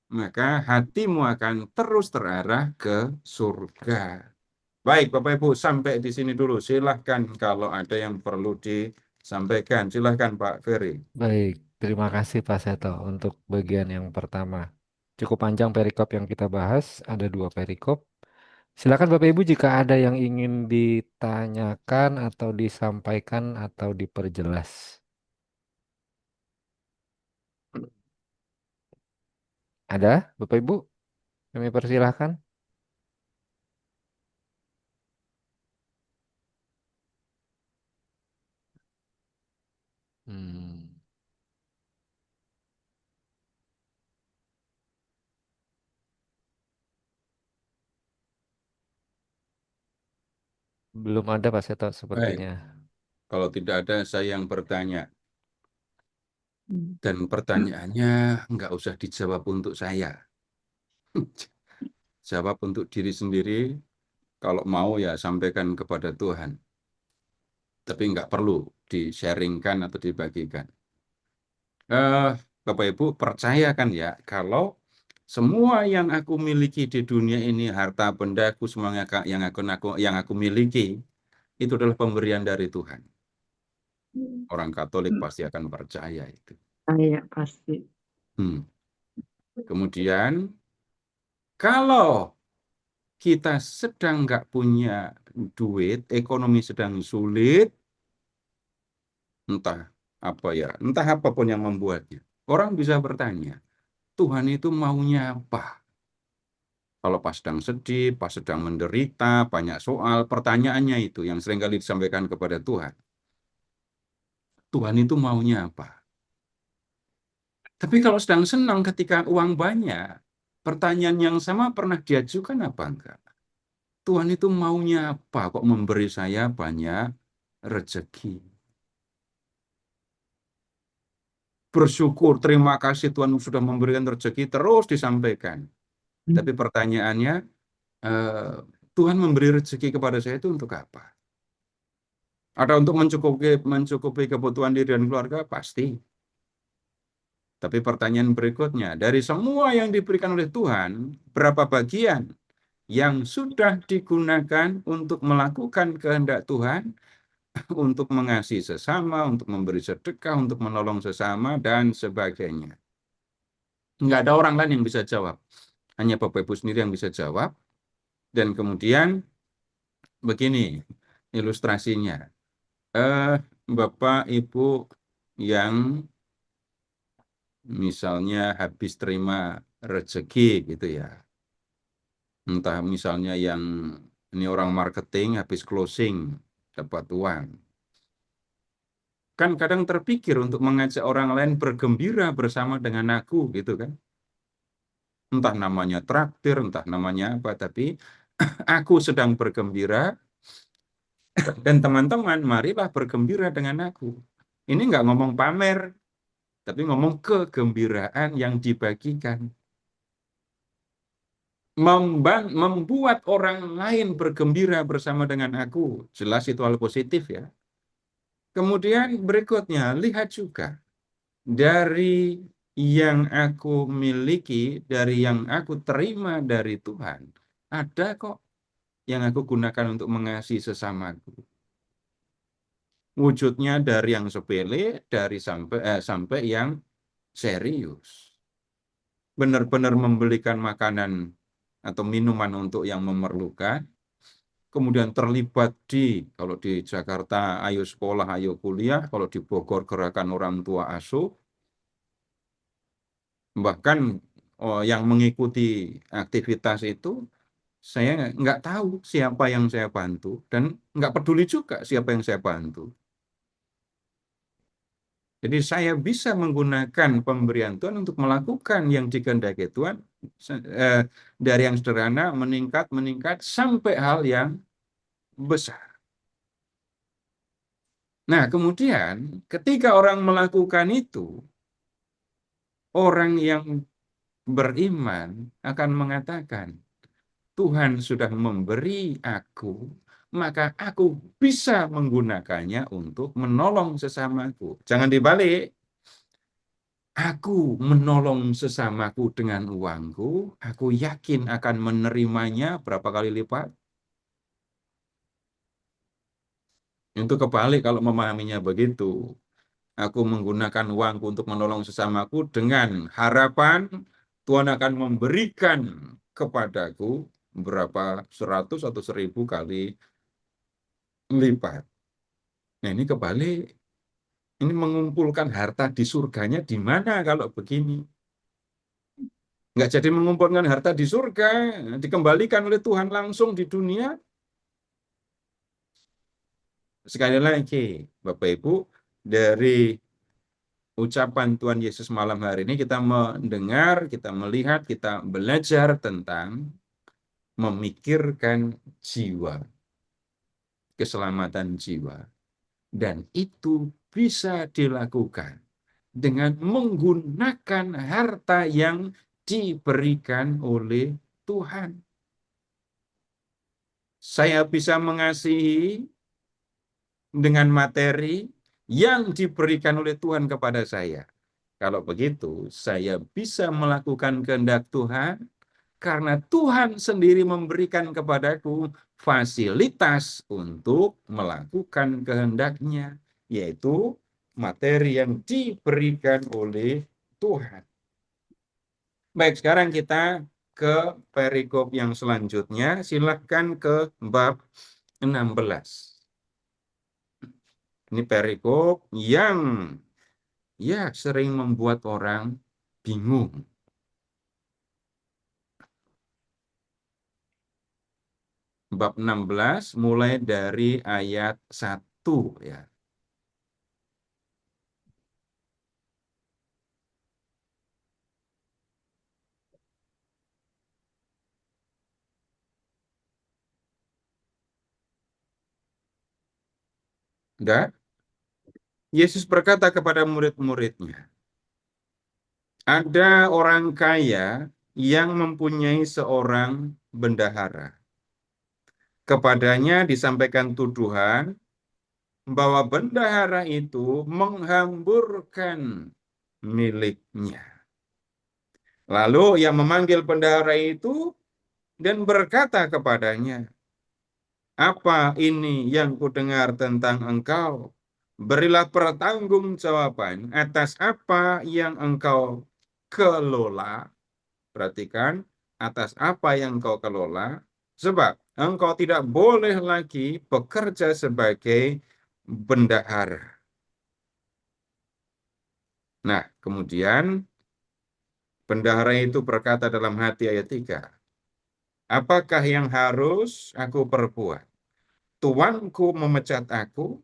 maka hatimu akan terus terarah ke surga. Baik, Bapak Ibu, sampai di sini dulu. Silahkan kalau ada yang perlu disampaikan. Silahkan, Pak Ferry. Baik, terima kasih Pak Seto untuk bagian yang pertama. Cukup panjang perikop yang kita bahas, ada 2 perikop. Silakan Bapak Ibu jika ada yang ingin ditanyakan atau disampaikan atau diperjelas. Ada, Bapak Ibu? Kami persilahkan. Hmm, belum ada Pak Seto Baik, sepertinya. kalau tidak ada saya yang bertanya. Hmm. Dan pertanyaannya nggak usah dijawab untuk saya. Jawab untuk diri sendiri. Kalau mau ya sampaikan kepada Tuhan. Tapi nggak perlu di-sharingkan atau dibagikan. Bapak Ibu percayakan ya, kalau semua yang aku miliki di dunia ini, harta bendaku, semua yang aku miliki, itu adalah pemberian dari Tuhan. Orang Katolik pasti akan percaya itu. Saya pasti. Kemudian, kalau kita sedang nggak punya duit, ekonomi sedang sulit, entah entah apapun yang membuatnya. Orang bisa bertanya, Tuhan itu maunya apa? Kalau pas sedang sedih, pas sedang menderita, banyak soal, pertanyaannya itu yang seringkali disampaikan kepada Tuhan. Tuhan itu maunya apa? Tapi kalau sedang senang ketika uang banyak, pertanyaan yang sama pernah diajukan apa enggak? Tuhan itu maunya apa kok memberi saya banyak rezeki? Bersyukur, terima kasih Tuhan sudah memberikan rezeki, terus disampaikan. Tapi pertanyaannya, Tuhan memberi rezeki kepada saya itu untuk apa? Ada untuk mencukupi kebutuhan diri dan keluarga? Pasti. Tapi pertanyaan berikutnya, dari semua yang diberikan oleh Tuhan, berapa bagian yang sudah digunakan untuk melakukan kehendak Tuhan, untuk mengasihi sesama, untuk memberi sedekah, untuk menolong sesama, dan sebagainya? Nggak ada orang lain yang bisa jawab. Hanya Bapak Ibu sendiri yang bisa jawab. Dan kemudian begini ilustrasinya. Bapak Ibu yang misalnya habis terima rezeki gitu ya. Entah misalnya yang ini orang marketing habis closing dapat uang. Kan kadang terpikir untuk mengajak orang lain bergembira bersama dengan aku gitu kan. Entah namanya traktir, entah namanya apa, tapi aku sedang bergembira dan teman-teman marilah bergembira dengan aku. Ini nggak ngomong pamer, tapi ngomong kegembiraan yang dibagikan. Membuat orang lain bergembira bersama dengan aku. Jelas itu hal positif ya. Kemudian berikutnya, lihat juga dari yang aku miliki, dari yang aku terima dari Tuhan, ada kok yang aku gunakan untuk mengasihi sesamaku. Wujudnya dari yang sepele, dari sampai yang serius. Benar-benar membelikan makanan atau minuman untuk yang memerlukan, kemudian terlibat kalau di Jakarta ayo sekolah, ayo kuliah, kalau di Bogor gerakan orang tua asuh, bahkan yang mengikuti aktivitas itu, saya nggak tahu siapa yang saya bantu, dan nggak peduli juga siapa yang saya bantu. Jadi saya bisa menggunakan pemberian Tuhan untuk melakukan yang dikehendaki Tuhan, dari yang sederhana meningkat sampai hal yang besar. Nah, kemudian ketika orang melakukan itu, orang yang beriman akan mengatakan, Tuhan sudah memberi aku, maka aku bisa menggunakannya untuk menolong sesamaku. Jangan dibalik. Aku menolong sesamaku dengan uangku, aku yakin akan menerimanya berapa kali lipat. Itu kebalik kalau memahaminya begitu. Aku menggunakan uangku untuk menolong sesamaku dengan harapan Tuhan akan memberikan kepadaku berapa 100 atau 1000 kali lipat. Nah, ini kebalik. Ini mengumpulkan harta di surganya di mana kalau begini? Nggak jadi mengumpulkan harta di surga, dikembalikan oleh Tuhan langsung di dunia. Sekali lagi, Bapak Ibu, dari ucapan Tuhan Yesus malam hari ini kita mendengar, kita melihat, kita belajar tentang memikirkan jiwa, keselamatan jiwa. Dan itu bisa dilakukan dengan menggunakan harta yang diberikan oleh Tuhan. Saya bisa mengasihi dengan materi yang diberikan oleh Tuhan kepada saya. Kalau begitu, saya bisa melakukan kehendak Tuhan karena Tuhan sendiri memberikan kepadaku fasilitas untuk melakukan kehendaknya, yaitu materi yang diberikan oleh Tuhan. Baik, sekarang kita ke perikop yang selanjutnya. Silakan ke bab 16. Ini perikop yang sering membuat orang bingung. Bab 16 mulai dari ayat 1 ya. Dan Yesus berkata kepada murid-muridnya, ada orang kaya yang mempunyai seorang bendahara. Kepadanya disampaikan tuduhan bahwa bendahara itu menghamburkan miliknya. Lalu ia memanggil bendahara itu dan berkata kepadanya, apa ini yang kudengar tentang engkau? Berilah pertanggungjawaban atas apa yang engkau kelola. Perhatikan, atas apa yang engkau kelola. Sebab engkau tidak boleh lagi bekerja sebagai bendahara. Nah, kemudian bendahara itu berkata dalam hati ayat 3, Apakah yang harus aku perbuat? Tuanku memecat aku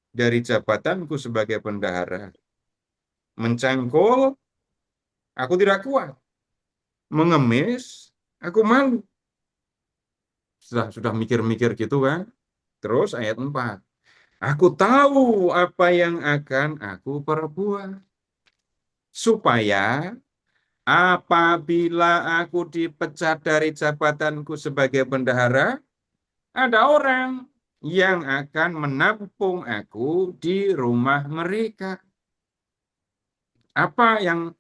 dari jabatanku sebagai bendahara. Mencangkul, aku tidak kuat. Mengemis, aku malu. Sudah mikir-mikir gitu kan. Terus ayat 4. Aku tahu apa yang akan aku perbuat. Supaya apabila aku dipecat dari jabatanku sebagai bendahara, ada orang yang akan menampung aku di rumah mereka. Apa yang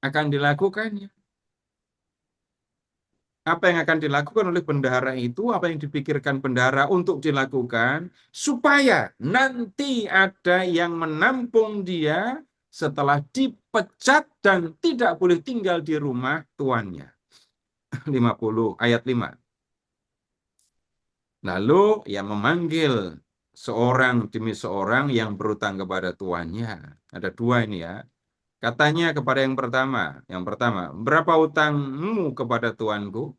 akan dilakukannya? Apa yang akan dilakukan oleh bendahara itu, apa yang dipikirkan bendahara untuk dilakukan, supaya nanti ada yang menampung dia setelah dipecat dan tidak boleh tinggal di rumah tuannya. 50 ayat 5. Lalu ia memanggil seorang demi seorang yang berutang kepada tuannya. Ada dua ini ya. Katanya kepada yang pertama, berapa utangmu kepada tuanku?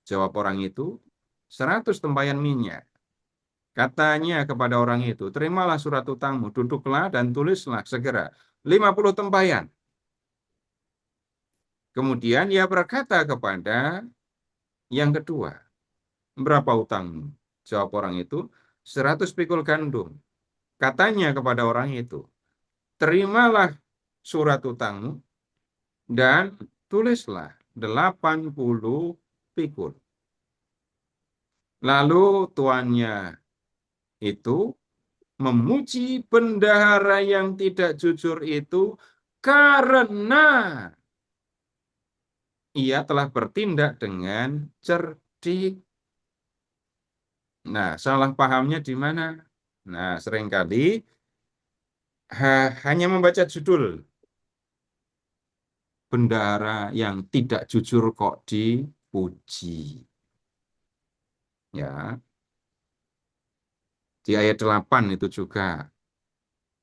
Jawab orang itu, 100 tempayan minyak. Katanya kepada orang itu, terimalah surat utangmu, duduklah dan tulislah segera 50 tempayan. Kemudian ia berkata kepada yang kedua, berapa utangmu? Jawab orang itu, 100 pikul gandum. Katanya kepada orang itu, terimalah surat utangmu dan tulislah 80 pikul. Lalu tuannya itu memuji bendahara yang tidak jujur itu karena ia telah bertindak dengan cerdik. Nah, salah pahamnya di mana? Nah, seringkali hanya membaca judul bendahara yang tidak jujur kok dipuji. Ya. Di ayat 8 itu juga.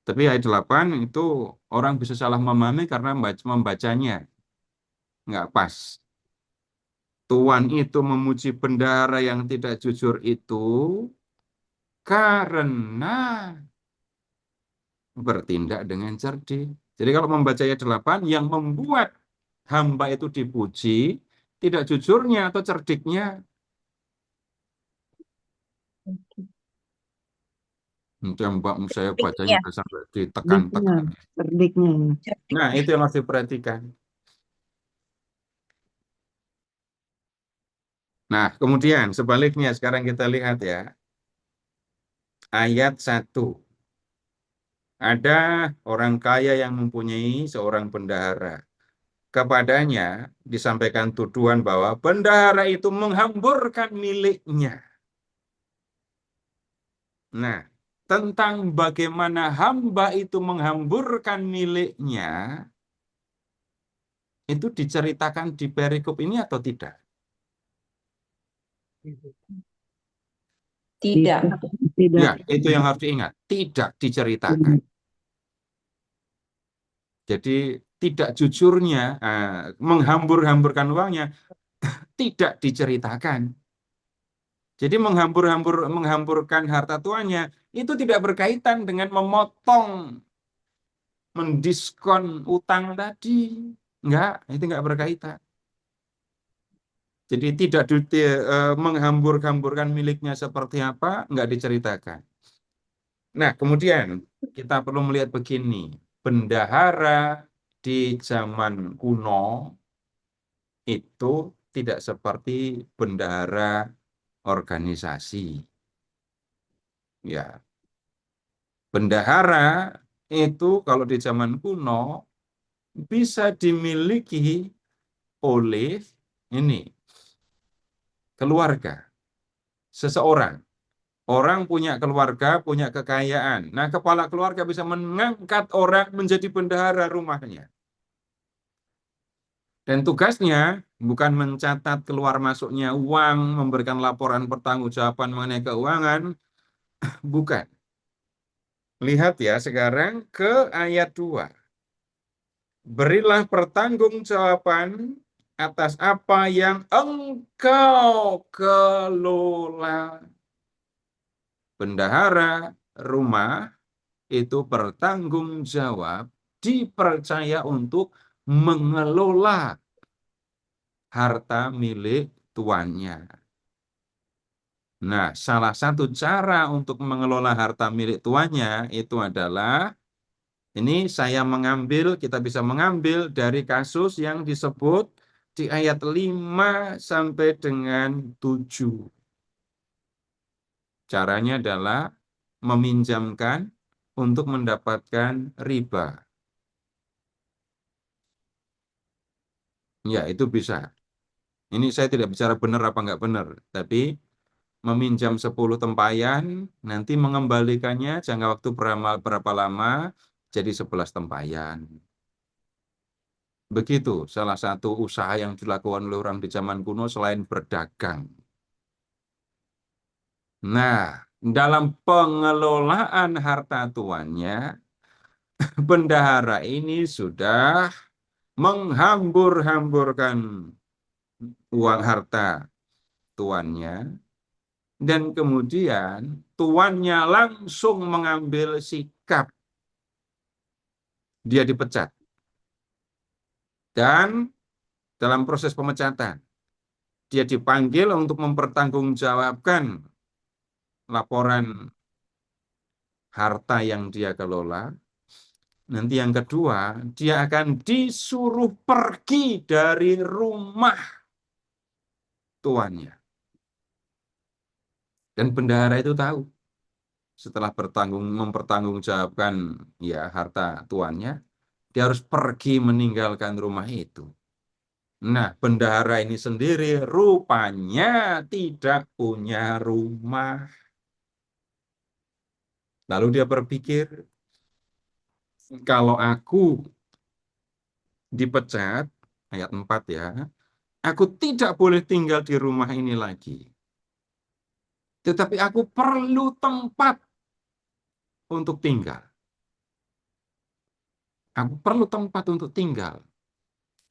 Tapi ayat 8 itu orang bisa salah memahami karena membacanya nggak pas. Tuan itu memuji bendahara yang tidak jujur itu karena bertindak dengan cerdik. Jadi kalau membaca ayat 8, yang membuat hamba itu dipuji, tidak jujurnya atau cerdiknya. Yang Mbak saya bacanya Iya. udah sampai Cerdiknya, ditekan-tekan. cerdiknya. Nah, itu yang harus diperhatikan. Nah, kemudian sebaliknya sekarang kita lihat ya. Ayat 1. Ada orang kaya yang mempunyai seorang bendahara. Kepadanya disampaikan tuduhan bahwa bendahara itu menghamburkan miliknya. Nah, tentang bagaimana hamba itu menghamburkan miliknya, itu diceritakan di perikop ini atau tidak? Tidak. Tidak. Ya, itu yang harus diingat. Tidak diceritakan. Jadi tidak jujurnya menghambur-hamburkan uangnya tidak diceritakan. Jadi menghamburkan harta tuannya itu tidak berkaitan dengan memotong, mendiskon utang tadi. Enggak, itu enggak berkaitan. Jadi tidak menghambur-hamburkan miliknya seperti apa, enggak diceritakan. Nah, kemudian kita perlu melihat begini. Bendahara di zaman kuno itu tidak seperti bendahara organisasi. Ya, bendahara itu kalau di zaman kuno bisa dimiliki oleh ini keluarga, seseorang. Orang punya keluarga, punya kekayaan. Nah, kepala keluarga bisa mengangkat orang menjadi bendahara rumahnya. Dan tugasnya bukan mencatat keluar masuknya uang, memberikan laporan pertanggungjawaban mengenai keuangan, bukan. Lihat ya sekarang ke ayat 2. Berilah pertanggungjawaban atas apa yang engkau kelola. Bendahara rumah itu bertanggung jawab, dipercaya untuk mengelola harta milik tuannya. Nah, salah satu cara untuk mengelola harta milik tuannya itu adalah, ini saya mengambil, kita bisa mengambil dari kasus yang disebut di ayat 5 sampai dengan 7. Caranya adalah meminjamkan untuk mendapatkan riba. Ya, itu bisa. Ini saya tidak bicara benar apa nggak benar, tapi meminjam 10 tempayan, nanti mengembalikannya jangka waktu berapa lama, jadi 11 tempayan. Begitu salah satu usaha yang dilakukan oleh orang di zaman kuno selain berdagang. Nah, dalam pengelolaan harta tuannya, bendahara ini sudah menghambur-hamburkan uang harta tuannya, dan kemudian tuannya langsung mengambil sikap. Dia dipecat. Dan dalam proses pemecatan, dia dipanggil untuk mempertanggungjawabkan laporan harta yang dia kelola. Nanti yang kedua, dia akan disuruh pergi dari rumah tuannya. Dan bendahara itu tahu, setelah mempertanggungjawabkan ya harta tuannya, dia harus pergi meninggalkan rumah itu. Nah, bendahara ini sendiri rupanya tidak punya rumah. Lalu dia berpikir, kalau aku dipecat, ayat 4 ya, aku tidak boleh tinggal di rumah ini lagi. Tetapi aku perlu tempat untuk tinggal. Aku perlu tempat untuk tinggal.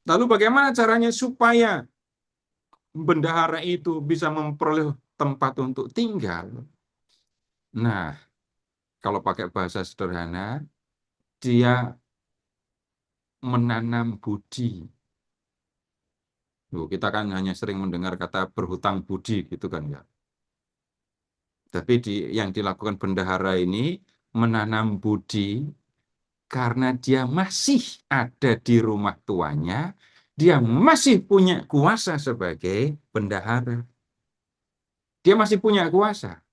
Lalu bagaimana caranya supaya bendahara itu bisa memperoleh tempat untuk tinggal? Nah, kalau pakai bahasa sederhana, dia menanam budi. Loh, kita kan hanya sering mendengar kata berhutang budi gitu kan ya. Tapi yang dilakukan bendahara ini menanam budi karena dia masih ada di rumah tuanya, dia masih punya kuasa sebagai bendahara. Dia masih punya kuasa.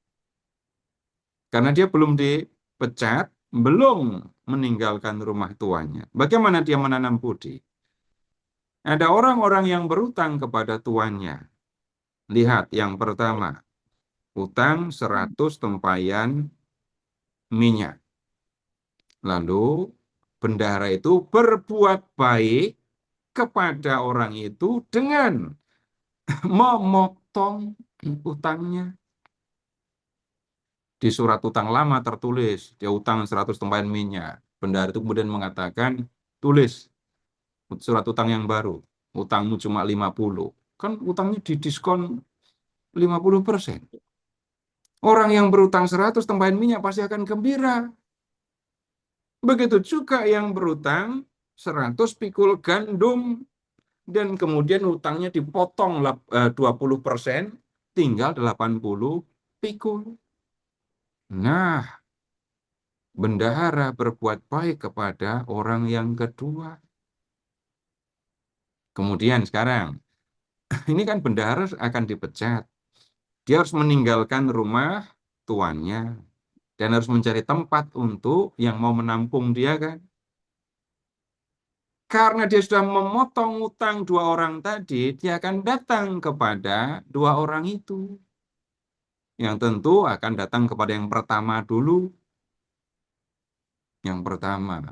Karena dia belum dipecat, belum meninggalkan rumah tuanya. Bagaimana dia menanam budi? Ada orang-orang yang berutang kepada tuannya. Lihat yang pertama, utang 100 tempayan minyak. Lalu bendahara itu berbuat baik kepada orang itu dengan memotong utangnya. Di surat utang lama tertulis, dia utang 100 tempayan minyak. Bendahara itu kemudian mengatakan, tulis surat utang yang baru, utangmu cuma 50. Kan utangnya didiskon 50%. Orang yang berutang 100 tempayan minyak pasti akan gembira. Begitu juga yang berutang 100 pikul gandum, dan kemudian utangnya dipotong 20%, tinggal 80 pikul. Nah, bendahara berbuat baik kepada orang yang kedua. Kemudian sekarang, ini kan bendahara akan dipecat. Dia harus meninggalkan rumah tuannya dan harus mencari tempat untuk yang mau menampung dia kan. Karena dia sudah memotong utang 2 orang tadi, dia akan datang kepada 2 orang itu. Yang tentu akan datang kepada yang pertama dulu. Yang pertama.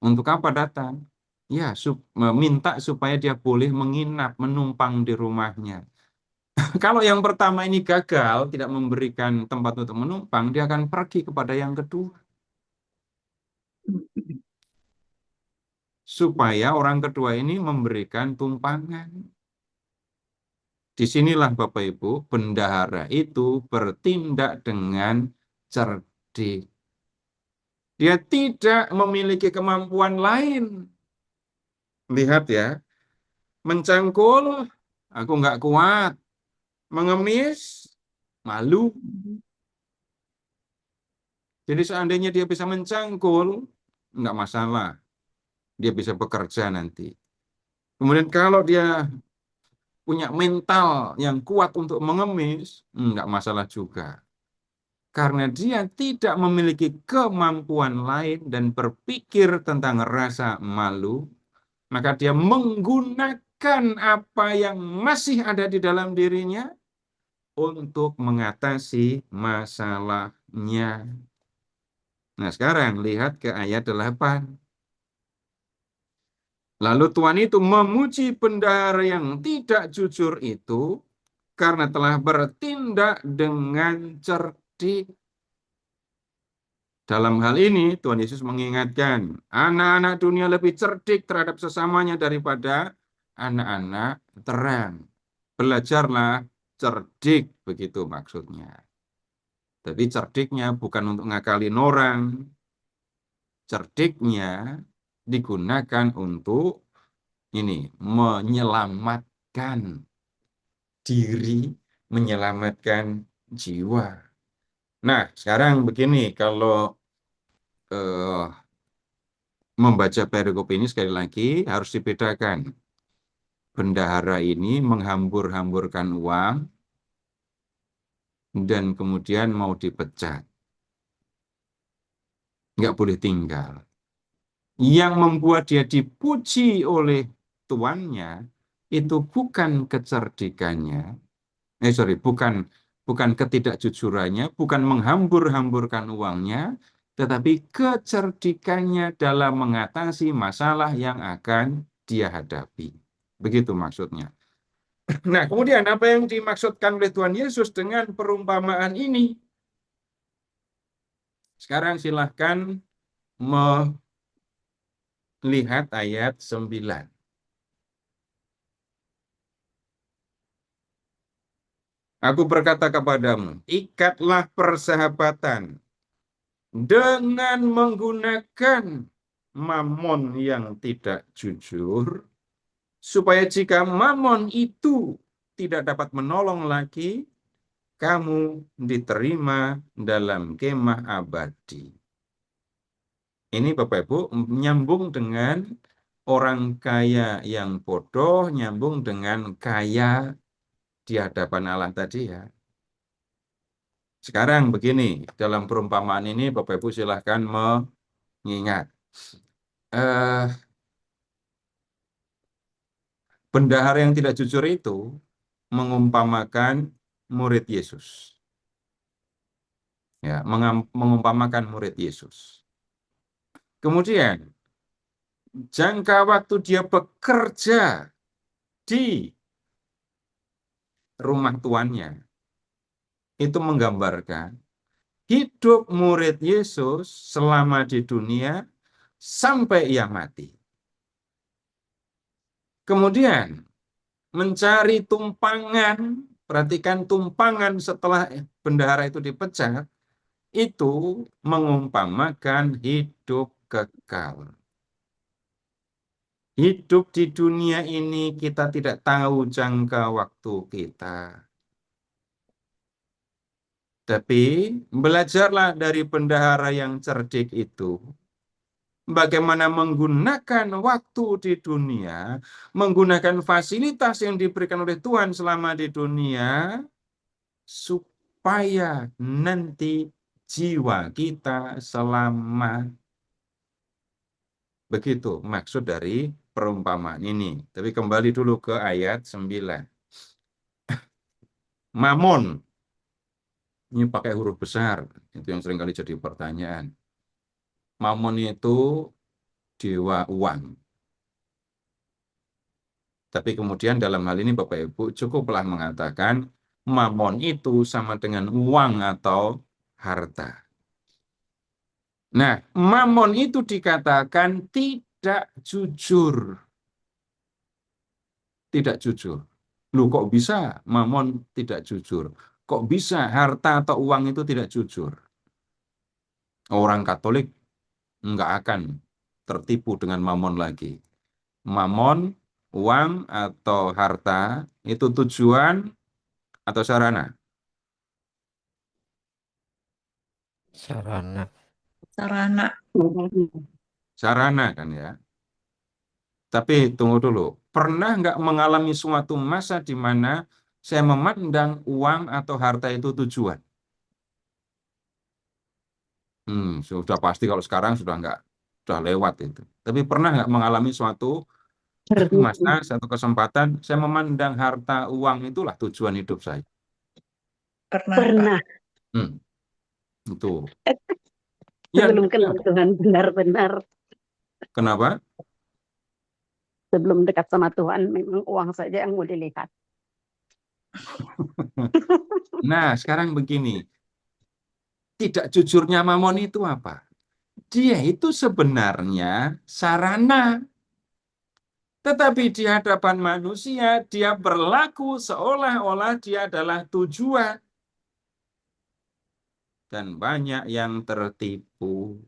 Untuk apa datang? Ya, minta supaya dia boleh menginap, menumpang di rumahnya. Kalau yang pertama ini gagal, tidak memberikan tempat untuk menumpang, dia akan pergi kepada yang kedua. Supaya orang kedua ini memberikan tumpangan. Disinilah Bapak Ibu, bendahara itu bertindak dengan cerdik. Dia tidak memiliki kemampuan lain. Lihat ya, mencangkul, aku nggak kuat. Mengemis, malu. Jadi seandainya dia bisa mencangkul, nggak masalah. Dia bisa bekerja nanti. Kemudian kalau dia punya mental yang kuat untuk mengemis, nggak masalah juga. Karena dia tidak memiliki kemampuan lain dan berpikir tentang rasa malu, maka dia menggunakan apa yang masih ada di dalam dirinya untuk mengatasi masalahnya. Nah, sekarang lihat ke ayat 8. Lalu Tuhan itu memuji bendahara yang tidak jujur itu karena telah bertindak dengan cerdik. Dalam hal ini, Tuhan Yesus mengingatkan, anak-anak dunia lebih cerdik terhadap sesamanya daripada anak-anak terang. Belajarlah cerdik, begitu maksudnya. Tapi cerdiknya bukan untuk ngakalin orang. Cerdiknya digunakan untuk ini, menyelamatkan diri, menyelamatkan jiwa. Nah, sekarang begini, kalau membaca perikop ini sekali lagi harus dibedakan. Bendahara ini menghambur-hamburkan uang dan kemudian mau dipecat. Nggak boleh tinggal. Yang membuat dia dipuji oleh tuannya itu bukan kecerdikannya, bukan ketidakjujurannya, bukan menghambur-hamburkan uangnya, tetapi kecerdikannya dalam mengatasi masalah yang akan dia hadapi. Begitu maksudnya. Nah, kemudian apa yang dimaksudkan oleh Tuhan Yesus dengan perumpamaan ini? Sekarang silahkan melihat ayat 9. Aku berkata kepadamu, ikatlah persahabatan dengan menggunakan mamon yang tidak jujur, supaya jika mamon itu tidak dapat menolong lagi, kamu diterima dalam kemah abadi. Ini Bapak Ibu nyambung dengan orang kaya yang bodoh, nyambung dengan kaya di hadapan Allah tadi ya. Sekarang begini, dalam perumpamaan ini Bapak Ibu silahkan mengingat. Bendahara yang tidak jujur itu mengumpamakan murid Yesus. Ya, mengumpamakan murid Yesus. Kemudian, jangka waktu dia bekerja di rumah tuannya, itu menggambarkan hidup murid Yesus selama di dunia sampai ia mati. Kemudian, mencari tumpangan, perhatikan tumpangan setelah bendahara itu dipecat, itu mengumpamakan hidup kekal. Hidup di dunia ini kita tidak tahu jangka waktu kita. Tapi belajarlah dari bendahara yang cerdik itu. Bagaimana menggunakan waktu di dunia, menggunakan fasilitas yang diberikan oleh Tuhan selama di dunia, supaya nanti jiwa kita selamat. Begitu maksud dari perumpamaan ini. Tapi kembali dulu ke ayat 9. Mamon. Ini pakai huruf besar. Itu yang seringkali jadi pertanyaan. Mamon itu dewa uang. Tapi kemudian dalam hal ini Bapak Ibu cukuplah mengatakan mamon itu sama dengan uang atau harta. Nah, mamon itu dikatakan tidak jujur. Tidak jujur. Lu kok bisa mamon tidak jujur? Kok bisa harta atau uang itu tidak jujur? Orang Katolik nggak akan tertipu dengan mamon lagi. Mamon, uang atau harta itu tujuan atau sarana? Sarana. Sarana. Sarana kan ya. Tapi tunggu dulu, pernah nggak mengalami suatu masa di mana saya memandang uang atau harta itu tujuan? Sudah pasti kalau sekarang sudah nggak, sudah lewat itu. Tapi pernah nggak mengalami suatu masa, satu kesempatan, saya memandang harta uang itulah tujuan hidup saya. Pernah, Pak. Pernah Hmm, itu. Ya, sebelum kenal Tuhan benar-benar, kenapa? sebelum dekat sama Tuhan memang uang saja yang mau dilihat. Nah, sekarang begini, tidak jujurnya mamon itu apa? Dia itu sebenarnya sarana, tetapi di hadapan manusia dia berlaku seolah-olah dia adalah tujuan. Dan banyak yang tertipu,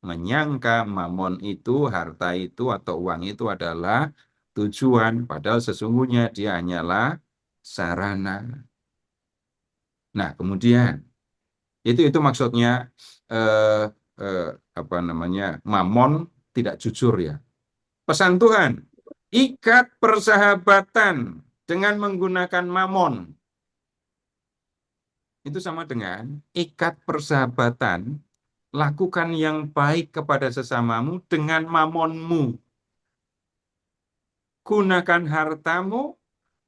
menyangka mamon itu, harta itu, atau uang itu adalah tujuan, padahal sesungguhnya dia hanyalah sarana. Nah, kemudian itu maksudnya eh, apa namanya, mamon tidak jujur ya. Pesan Tuhan, ikat persahabatan dengan menggunakan mamon. Itu sama dengan ikat persahabatan, lakukan yang baik kepada sesamamu dengan mamonmu. Gunakan hartamu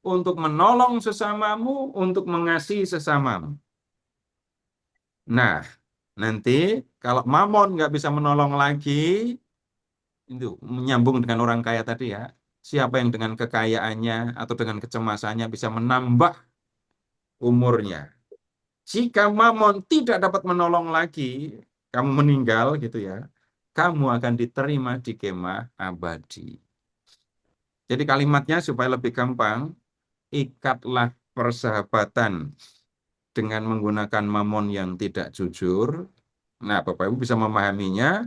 untuk menolong sesamamu, untuk mengasihi sesamamu. Nah, nanti kalau mamon nggak bisa menolong lagi, itu menyambung dengan orang kaya tadi ya. Siapa yang dengan kekayaannya atau dengan kecemasannya bisa menambah umurnya. Jika mamon tidak dapat menolong lagi, kamu meninggal gitu ya, kamu akan diterima di kemah abadi. Jadi kalimatnya supaya lebih gampang, ikatlah persahabatan dengan menggunakan mamon yang tidak jujur. Nah, Bapak Ibu bisa memahaminya,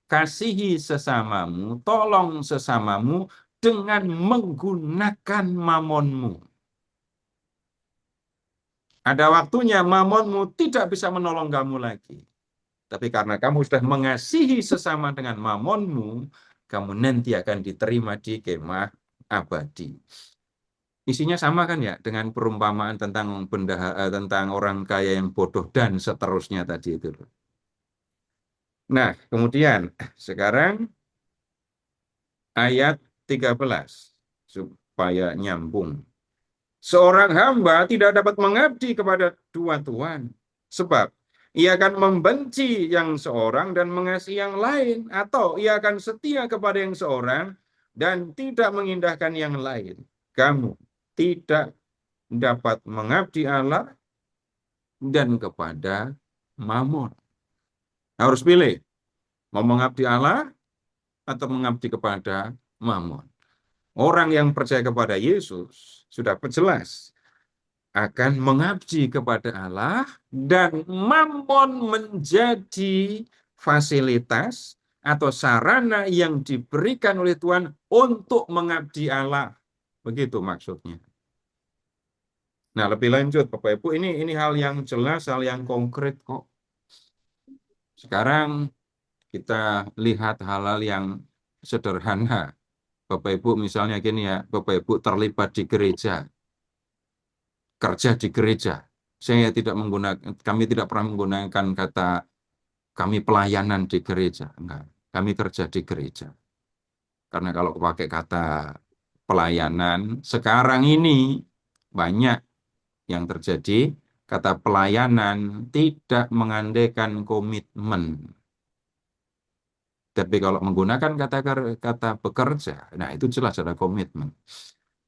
kasihi sesamamu, tolong sesamamu dengan menggunakan mamonmu. Ada waktunya mamonmu tidak bisa menolong kamu lagi. Tapi karena kamu sudah mengasihi sesama dengan mamonmu, kamu nanti akan diterima di kemah abadi. Isinya sama kan ya dengan perumpamaan tentang tentang orang kaya yang bodoh dan seterusnya tadi itu. Nah, kemudian sekarang ayat 13 supaya nyambung. Seorang hamba tidak dapat mengabdi kepada dua tuan, sebab ia akan membenci yang seorang dan mengasihi yang lain, atau ia akan setia kepada yang seorang dan tidak mengindahkan yang lain. Kamu tidak dapat mengabdi Allah dan kepada Mamon. Harus pilih, mau mengabdi Allah atau mengabdi kepada Mamon. Orang yang percaya kepada Yesus sudah jelas akan mengabdi kepada Allah dan mamon menjadi fasilitas atau sarana yang diberikan oleh Tuhan untuk mengabdi Allah. Begitu maksudnya. Nah, lebih lanjut Bapak Ibu, ini hal yang jelas, hal yang konkret kok. Sekarang kita lihat hal-hal yang sederhana. Bapak Ibu misalnya gini ya, Bapak Ibu terlibat di gereja, kerja di gereja. Kami tidak pernah menggunakan kata kami pelayanan di gereja. Enggak, kami kerja di gereja. Karena kalau pakai kata pelayanan, sekarang ini banyak yang terjadi, kata pelayanan tidak mengandaikan komitmen. Tapi kalau menggunakan kata bekerja, nah itu jelas ada komitmen.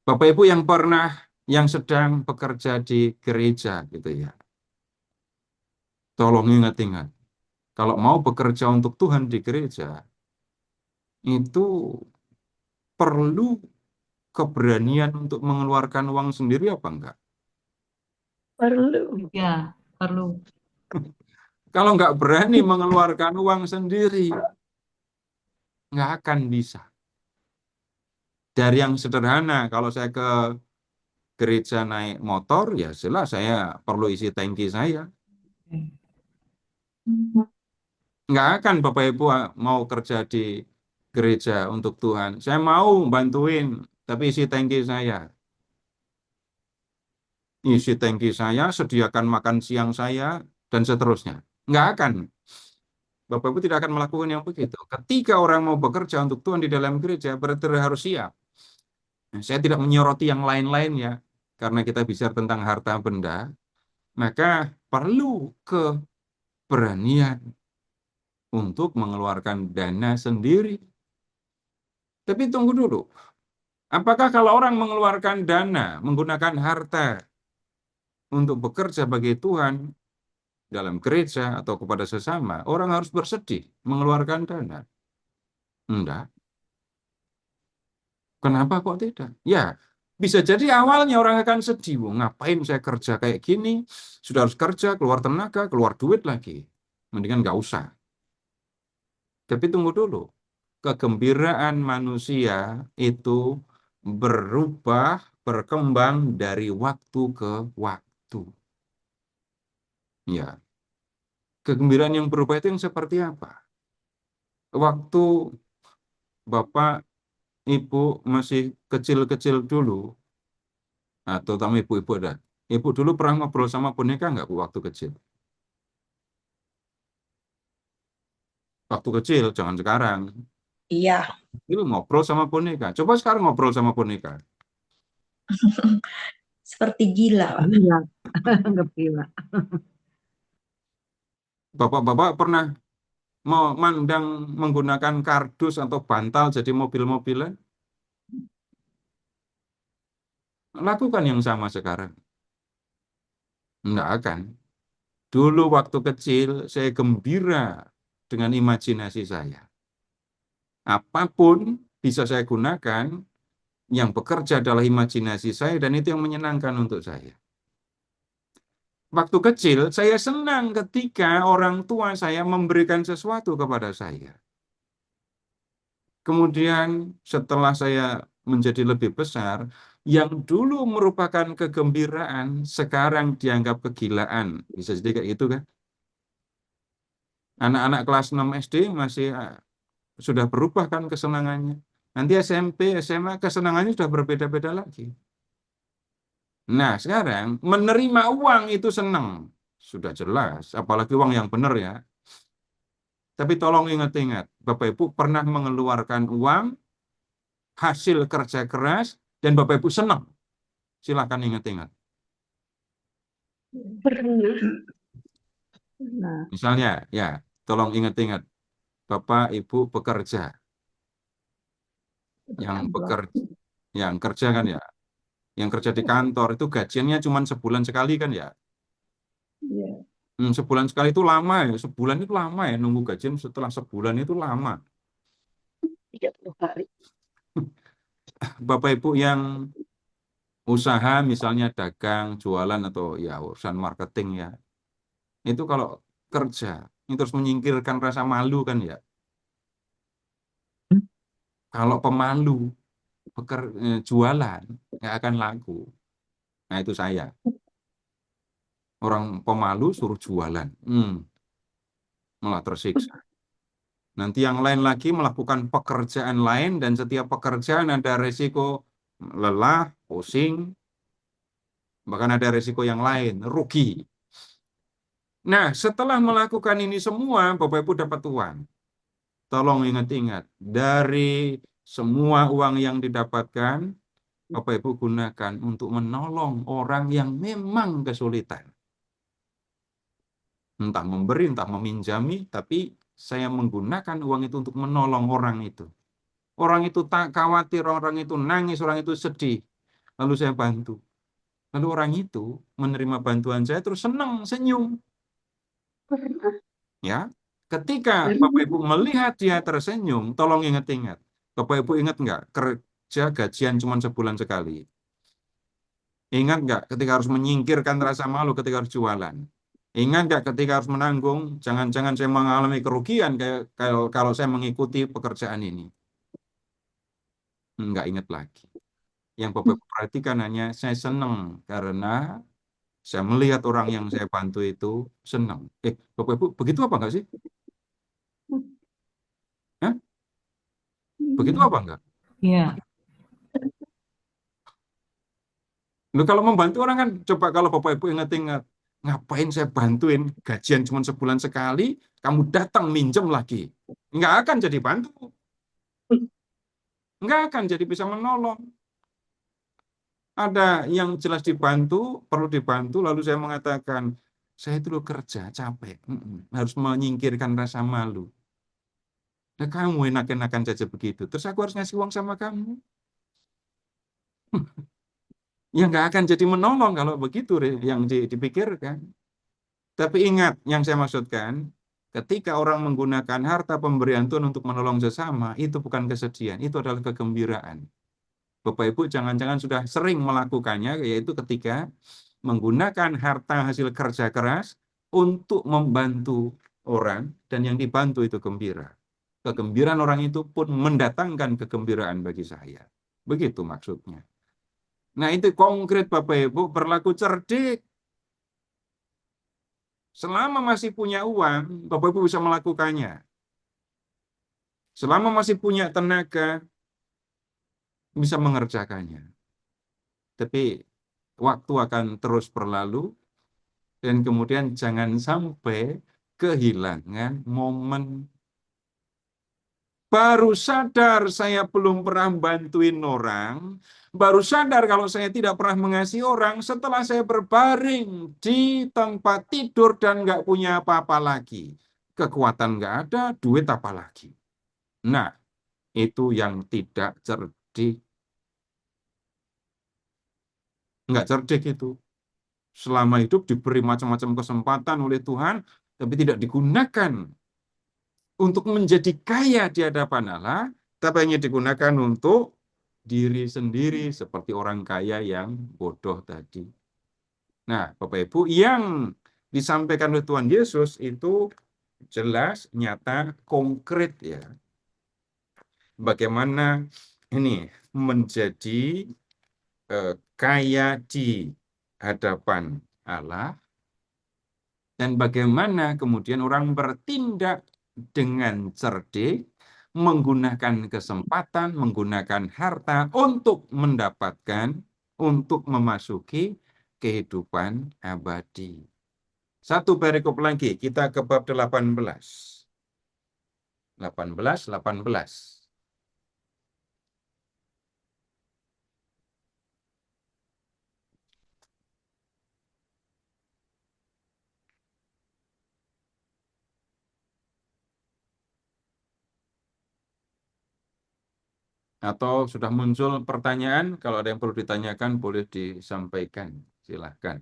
Bapak Ibu yang sedang bekerja di gereja gitu ya. Tolong ingat-ingat. Kalau mau bekerja untuk Tuhan di gereja, itu perlu keberanian untuk mengeluarkan uang sendiri apa enggak? Perlu. Ya, perlu. Kalau nggak berani mengeluarkan uang sendiri, nggak akan bisa. Dari yang sederhana, kalau saya ke gereja naik motor, ya jelas saya perlu isi tangki saya. Nggak akan Bapak Ibu mau kerja di gereja untuk Tuhan. Saya mau bantuin, tapi isi tangki saya. Isi tangki saya, sediakan makan siang saya, dan seterusnya. Nggak akan. Bapak Ibu tidak akan melakukan yang begitu. Ketika orang mau bekerja untuk Tuhan di dalam gereja, berarti harus siap. Nah, saya tidak menyoroti yang lain-lain ya, karena kita bicara tentang harta benda, maka perlu keberanian untuk mengeluarkan dana sendiri. Tapi tunggu dulu, apakah kalau orang mengeluarkan dana, menggunakan harta untuk bekerja bagi Tuhan dalam gereja atau kepada sesama, orang harus bersedih mengeluarkan dana? Enggak. Kenapa kok tidak? Ya, bisa jadi awalnya orang akan sedih. Wah, ngapain saya kerja kayak gini? Sudah harus kerja, keluar tenaga, keluar duit lagi. Mendingan nggak usah. Tapi tunggu dulu. Kegembiraan manusia itu berubah, berkembang dari waktu ke waktu. Ya, kegembiraan yang berubah itu yang seperti apa? Waktu Bapak, Ibu masih kecil-kecil dulu, atau terutama ibu-ibu ada. Ibu dulu pernah ngobrol sama boneka nggak Bu waktu kecil? Waktu kecil, jangan sekarang. Iya. Itu ngobrol sama boneka. Coba sekarang ngobrol sama boneka. Seperti gila, Pak. Gila. Anggap gila. Bapak-bapak pernah memandang menggunakan kardus atau bantal jadi mobil-mobilan? Lakukan yang sama sekarang. Enggak akan. Dulu waktu kecil saya gembira dengan imajinasi saya. Apapun bisa saya gunakan, yang bekerja adalah imajinasi saya dan itu yang menyenangkan untuk saya. Waktu kecil saya senang ketika orang tua saya memberikan sesuatu kepada saya. Kemudian setelah saya menjadi lebih besar, yang dulu merupakan kegembiraan sekarang dianggap kegilaan. Bisa jadi kayak gitu kan? Anak-anak kelas 6 SD masih sudah berubah kan kesenangannya. Nanti SMP, SMA kesenangannya sudah berbeda-beda lagi. Nah, sekarang menerima uang itu senang. Sudah jelas, apalagi uang yang benar ya. Tapi tolong ingat-ingat, Bapak Ibu pernah mengeluarkan uang hasil kerja keras dan Bapak Ibu senang. Silakan ingat-ingat. Pernah. Nah, Misalnya, ya, tolong ingat-ingat, Bapak Ibu bekerja, yang bekerja, yang kerja kan ya, yang kerja di kantor itu gajiannya cuma sebulan sekali kan ya. iya. Sebulan sekali itu lama ya, sebulan itu lama ya, nunggu gajian setelah sebulan itu lama. 30 hari. Bapak Ibu yang usaha misalnya dagang, jualan atau ya urusan marketing ya, itu kalau kerja, itu harus menyingkirkan rasa malu kan ya. Kalau pemalu, jualan, nggak akan laku. Nah itu saya. Orang pemalu suruh jualan, malah tersiksa. Nanti yang lain lagi melakukan pekerjaan lain dan setiap pekerjaan ada resiko lelah, pusing, bahkan ada resiko yang lain, rugi. Nah, setelah melakukan ini semua, Bapak Ibu dapat uang. Tolong ingat-ingat, dari semua uang yang didapatkan, Bapak Ibu gunakan untuk menolong orang yang memang kesulitan. Entah memberi, entah meminjami, tapi saya menggunakan uang itu untuk menolong orang itu. Orang itu tak khawatir, orang itu nangis, orang itu sedih. Lalu saya bantu. Lalu orang itu menerima bantuan saya terus senang, senyum. Pernah. Ya, ketika Bapak Ibu melihat dia tersenyum, tolong ingat-ingat. Bapak Ibu ingat nggak kerja gajian cuma sebulan sekali. Ingat nggak ketika harus menyingkirkan rasa malu ketika harus jualan? Ingat nggak ketika harus menanggung, jangan-jangan saya mengalami kerugian kayak kalau saya mengikuti pekerjaan ini? Nggak ingat lagi. Yang Bapak Ibu perhatikan hanya saya senang karena saya melihat orang yang saya bantu itu senang. Bapak Ibu, begitu apa enggak sih? Hah? Begitu apa enggak? Iya. Loh, kalau membantu orang kan, coba kalau Bapak Ibu ingat-ingat, ngapain saya bantuin, gajian cuma sebulan sekali, kamu datang minjem lagi. Nggak akan jadi bantu. Nggak akan jadi bisa menolong. Ada yang jelas dibantu, perlu dibantu, lalu saya mengatakan, saya itu loh kerja, capek. Harus menyingkirkan rasa malu. Nah, kamu enak-enakan saja begitu. Terus aku harus ngasih uang sama kamu. Ya nggak akan jadi menolong kalau begitu yang dipikirkan. Tapi ingat yang saya maksudkan, ketika orang menggunakan harta pemberian Tuhan untuk menolong sesama, itu bukan kesedihan, itu adalah kegembiraan. Bapak Ibu jangan-jangan sudah sering melakukannya, yaitu ketika menggunakan harta hasil kerja keras untuk membantu orang, dan yang dibantu itu gembira. Kegembiraan orang itu pun mendatangkan kegembiraan bagi saya. Begitu maksudnya. Nah, itu konkret Bapak Ibu, berlaku cerdik. Selama masih punya uang, Bapak Ibu bisa melakukannya. Selama masih punya tenaga, bisa mengerjakannya. Tapi waktu akan terus berlalu, dan kemudian jangan sampai kehilangan momen. Baru sadar saya belum pernah bantuin orang, baru sadar kalau saya tidak pernah mengasihi orang setelah saya berbaring di tempat tidur dan nggak punya apa-apa lagi. Kekuatan nggak ada, duit apa lagi. Nah, itu yang tidak cerdik. Nggak cerdik itu. Selama hidup diberi macam-macam kesempatan oleh Tuhan, tapi tidak digunakan untuk menjadi kaya di hadapan Allah, tapi hanya digunakan untuk diri sendiri seperti orang kaya yang bodoh tadi. Nah, Bapak Ibu, yang disampaikan oleh Tuhan Yesus itu jelas, nyata, konkret ya. Bagaimana ini menjadi kaya di hadapan Allah, dan bagaimana kemudian orang bertindak dengan cerdik, menggunakan kesempatan, menggunakan harta untuk mendapatkan, untuk memasuki kehidupan abadi. Satu perikop lagi, kita ke bab 18. 18. Atau sudah muncul pertanyaan, kalau ada yang perlu ditanyakan boleh disampaikan. Silahkan.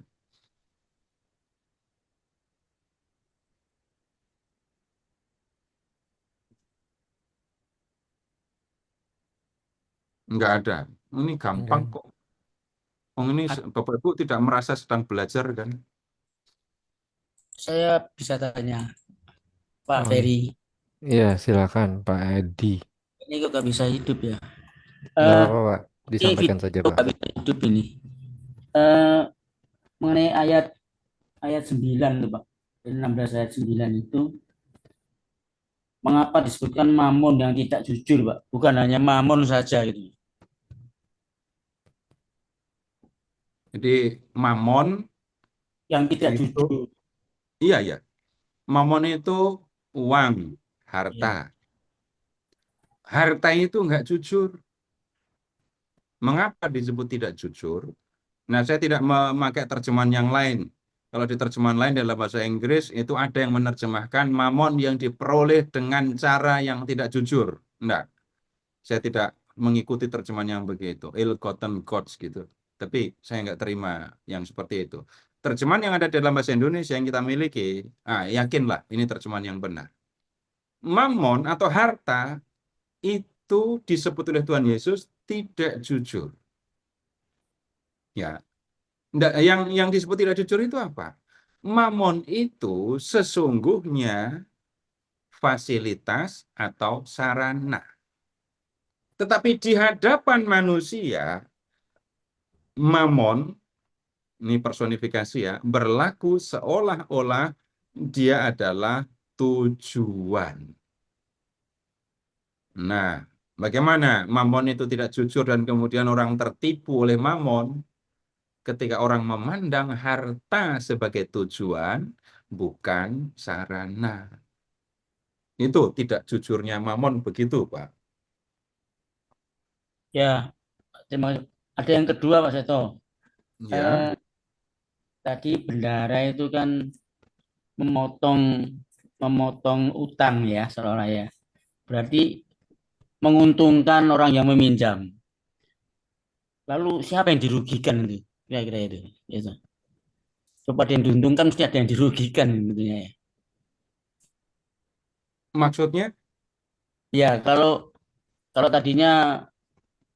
Enggak ada. Ini gampang kok. Ini Bapak Ibu tidak merasa sedang belajar kan? Saya bisa tanya, Pak Ferry. Iya, silakan Pak Edi. Ini kok gak bisa hidup ya? Nggak apa-apa, Pak. Disampaikan Ini saja, kok Pak. gak bisa hidup ini? Mengenai ayat 9 tuh, Pak. 16 ayat 9 itu, mengapa disebutkan mamon yang tidak jujur, Pak? Bukan hanya mamon saja gitu. Jadi mamon Yang tidak itu, jujur. iya. Mamon itu uang, harta. Harta itu enggak jujur. Mengapa disebut tidak jujur? Nah, saya tidak memakai terjemahan yang lain. Kalau di terjemahan lain dalam bahasa Inggris, itu ada yang menerjemahkan mamon yang diperoleh dengan cara yang tidak jujur. Enggak. Saya tidak mengikuti terjemahan yang begitu. Ill-gotten goods gitu. Tapi saya nggak terima yang seperti itu. Terjemahan yang ada dalam bahasa Indonesia yang kita miliki, yakinlah ini terjemahan yang benar. Mamon atau harta itu disebut oleh Tuhan Yesus tidak jujur. Ya, yang disebut tidak jujur itu apa? Mamon itu sesungguhnya fasilitas atau sarana. Tetapi di hadapan manusia, mamon, ini personifikasi ya, berlaku seolah-olah dia adalah tujuan. Nah, bagaimana mamon itu tidak jujur dan kemudian orang tertipu oleh mamon ketika orang memandang harta sebagai tujuan, bukan sarana. Itu tidak jujurnya mamon begitu, Pak. Ya, terima kasih. Ada yang kedua, Pak Seto. Ya, Tadi bendahara itu kan memotong memotong utang ya, seolah ya. Berarti menguntungkan orang yang meminjam. Lalu siapa yang dirugikan itu? Kira-kira itu. Itu. Coba ada yang diuntungkan, mesti ada yang dirugikan tentunya ya. maksudnya Ya, kalau tadinya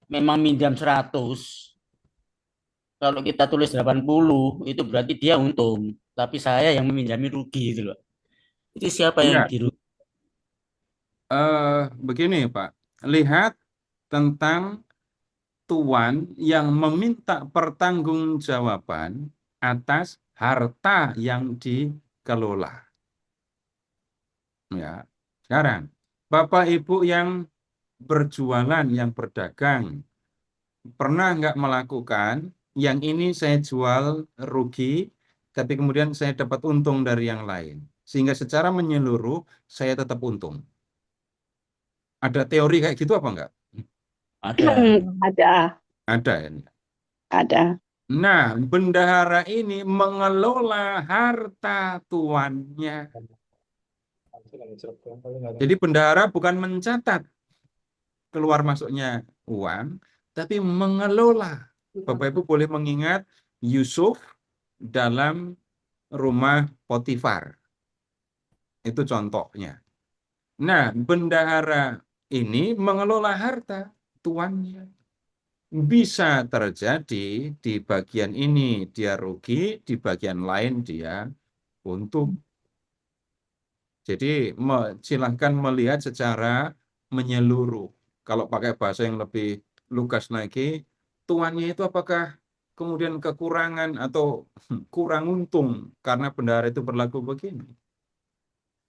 memang minjam 100, kalau kita tulis 80, itu berarti dia untung. Tapi saya yang meminjami rugi gitu loh. Itu siapa yang ya, dirugikan? begini, Pak. Lihat tentang tuan yang meminta pertanggungjawaban atas harta yang dikelola. Ya. Sekarang, Bapak Ibu yang berjualan, yang berdagang, pernah nggak melakukan yang ini saya jual rugi, tapi kemudian saya dapat untung dari yang lain. Sehingga secara menyeluruh saya tetap untung. Ada teori kayak gitu apa enggak? Ada. Ada, Ada ya. ada. Nah, bendahara ini mengelola harta tuannya. Jadi bendahara bukan mencatat keluar masuknya uang, tapi mengelola. Bapak Ibu boleh mengingat Yusuf dalam rumah Potifar. Itu contohnya. Nah, bendahara ini mengelola harta tuannya. Bisa terjadi di bagian ini dia rugi, di bagian lain dia untung. Jadi silahkan melihat secara menyeluruh. Kalau pakai bahasa yang lebih lugas lagi, tuannya itu apakah kemudian kekurangan atau kurang untung karena bendahara itu berlaku begini.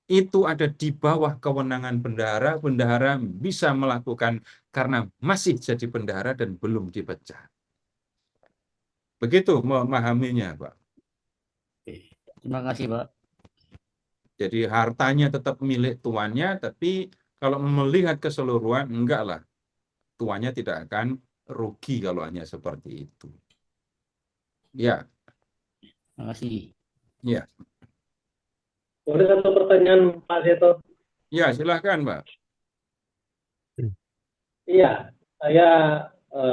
Itu ada di bawah kewenangan bendahara. Bendahara bisa melakukan karena masih jadi bendahara dan belum dipecat. Begitu memahaminya, Pak. Terima kasih, Pak. Jadi hartanya tetap milik tuannya, tapi kalau melihat keseluruhan, enggak lah. Tuannya tidak akan rugi kalau hanya seperti itu. Ya, Terima kasih. ya, Boleh satu pertanyaan Pak Seto? ya, silahkan, Pak. Iya, saya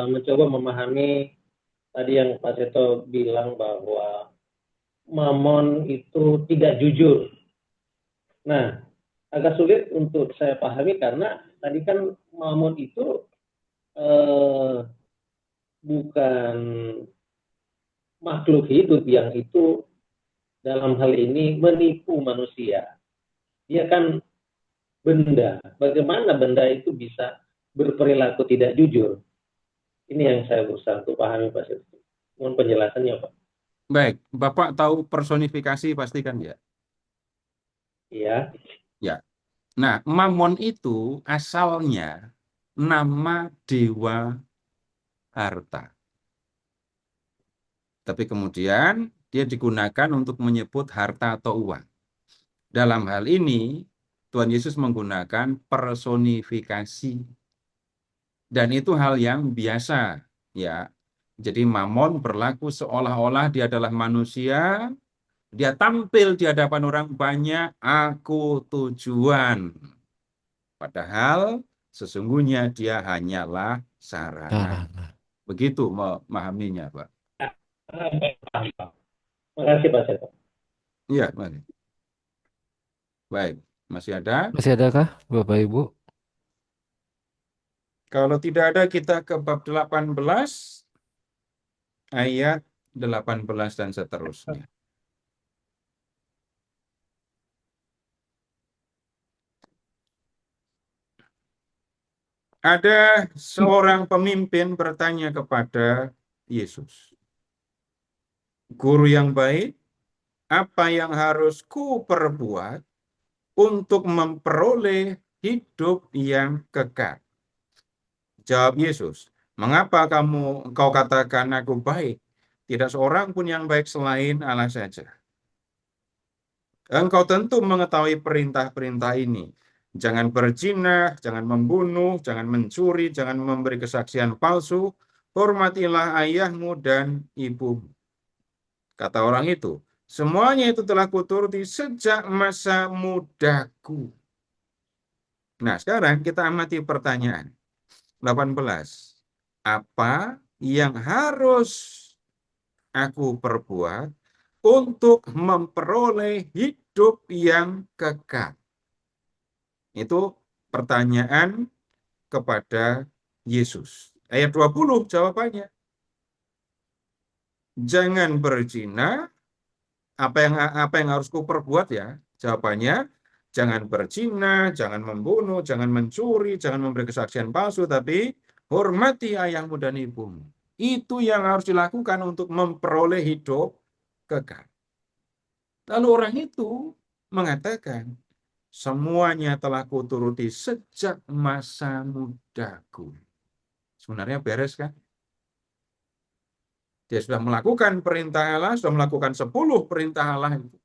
mencoba memahami tadi yang Pak Seto bilang bahwa Mamon itu tidak jujur. Nah, agak sulit untuk saya pahami karena tadi kan Mamon itu bukan makhluk hidup yang itu dalam hal ini menipu manusia. Dia kan benda. Bagaimana benda itu bisa berperilaku tidak jujur? Ini yang saya berusaha untuk pahami, Pak Seto. Mohon penjelasannya, Pak. Baik, Bapak tahu personifikasi pasti kan ya? Iya. Ya. Nah, Mamon itu asalnya nama dewa harta. Tapi kemudian dia digunakan untuk menyebut harta atau uang. Dalam hal ini, Tuhan Yesus menggunakan personifikasi. Dan itu hal yang biasa, ya. Jadi Mamon berlaku seolah-olah dia adalah manusia, dia tampil di hadapan orang banyak, aku tujuan. Padahal sesungguhnya dia hanyalah sarana. Sarana. Begitu memahaminya, Pak. Terima kasih, Pak Seto. Iya, mari. Baik, masih ada? Masih adakah Bapak Ibu? Kalau tidak ada, kita ke bab 18 ayat 18 dan seterusnya. Ada seorang pemimpin bertanya kepada Yesus, "Guru yang baik, apa yang harus ku perbuat untuk memperoleh hidup yang kekal?" Jawab Yesus, "Mengapa engkau katakan aku baik? Tidak seorang pun yang baik selain Allah saja. Engkau tentu mengetahui perintah-perintah ini. Jangan berzina, jangan membunuh, jangan mencuri, jangan memberi kesaksian palsu, hormatilah ayahmu dan ibumu." Kata orang itu, "Semuanya itu telah kuturuti sejak masa mudaku." Nah, sekarang kita amati pertanyaan 18. Apa yang harus aku perbuat untuk memperoleh hidup yang kekal? Itu pertanyaan kepada Yesus. Ayat 20 jawabannya. Jangan berzina. Apa yang harus kuperbuat ya? Jawabannya, jangan berzina, jangan membunuh, jangan mencuri, jangan memberi kesaksian palsu, tapi hormati ayahmu dan ibumu. Itu yang harus dilakukan untuk memperoleh hidup kekal. Lalu orang itu mengatakan, semuanya telah kuturuti sejak masa mudaku. Sebenarnya beres kan? Dia sudah melakukan perintah Allah, sudah melakukan 10 perintah Allah itu.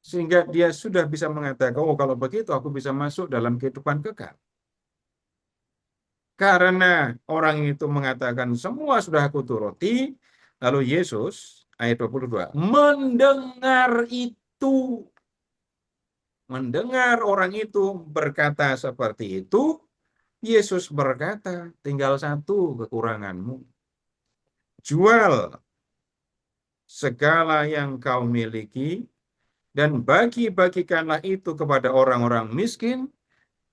Sehingga dia sudah bisa mengatakan, oh kalau begitu aku bisa masuk dalam kehidupan kekal. Karena orang itu mengatakan semua sudah aku turuti, lalu Yesus, ayat 22, mendengar orang itu berkata seperti itu, Yesus berkata, tinggal satu kekuranganmu. Jual segala yang kau miliki, dan bagi-bagikanlah itu kepada orang-orang miskin,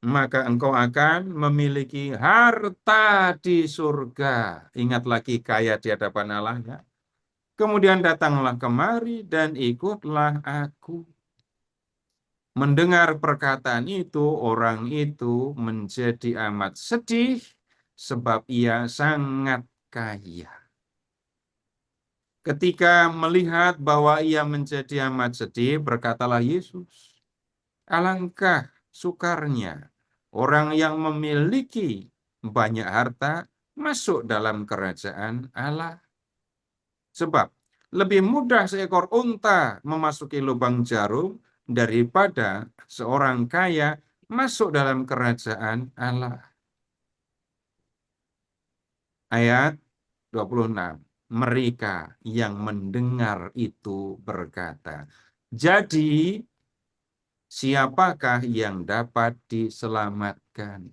maka engkau akan memiliki harta di surga. Ingat lagi kaya di hadapan Allah ya. Kemudian datanglah kemari dan ikutlah aku. Mendengar perkataan itu, orang itu menjadi amat sedih sebab ia sangat kaya. Ketika melihat bahwa ia menjadi amat sedih, berkatalah Yesus, alangkah sukarnya orang yang memiliki banyak harta masuk dalam kerajaan Allah. Sebab lebih mudah seekor unta memasuki lubang jarum daripada seorang kaya masuk dalam kerajaan Allah. Ayat 26. Mereka yang mendengar itu berkata, jadi siapakah yang dapat diselamatkan?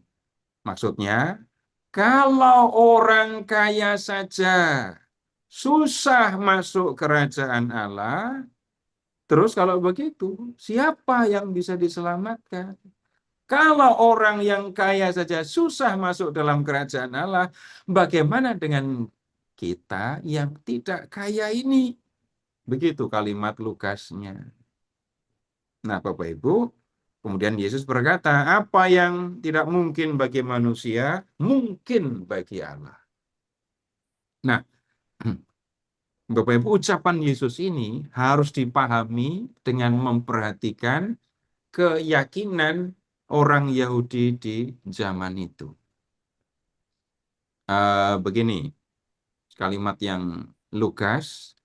Maksudnya, kalau orang kaya saja susah masuk kerajaan Allah, terus kalau begitu, siapa yang bisa diselamatkan? Kalau orang yang kaya saja susah masuk dalam kerajaan Allah, bagaimana dengan kita yang tidak kaya ini? Begitu kalimat Lukasnya. Nah, Bapak Ibu, kemudian Yesus berkata, apa yang tidak mungkin bagi manusia, mungkin bagi Allah. Nah, Bapak Ibu, ucapan Yesus ini harus dipahami dengan memperhatikan keyakinan orang Yahudi di zaman itu. Begini, kalimat yang Lukas,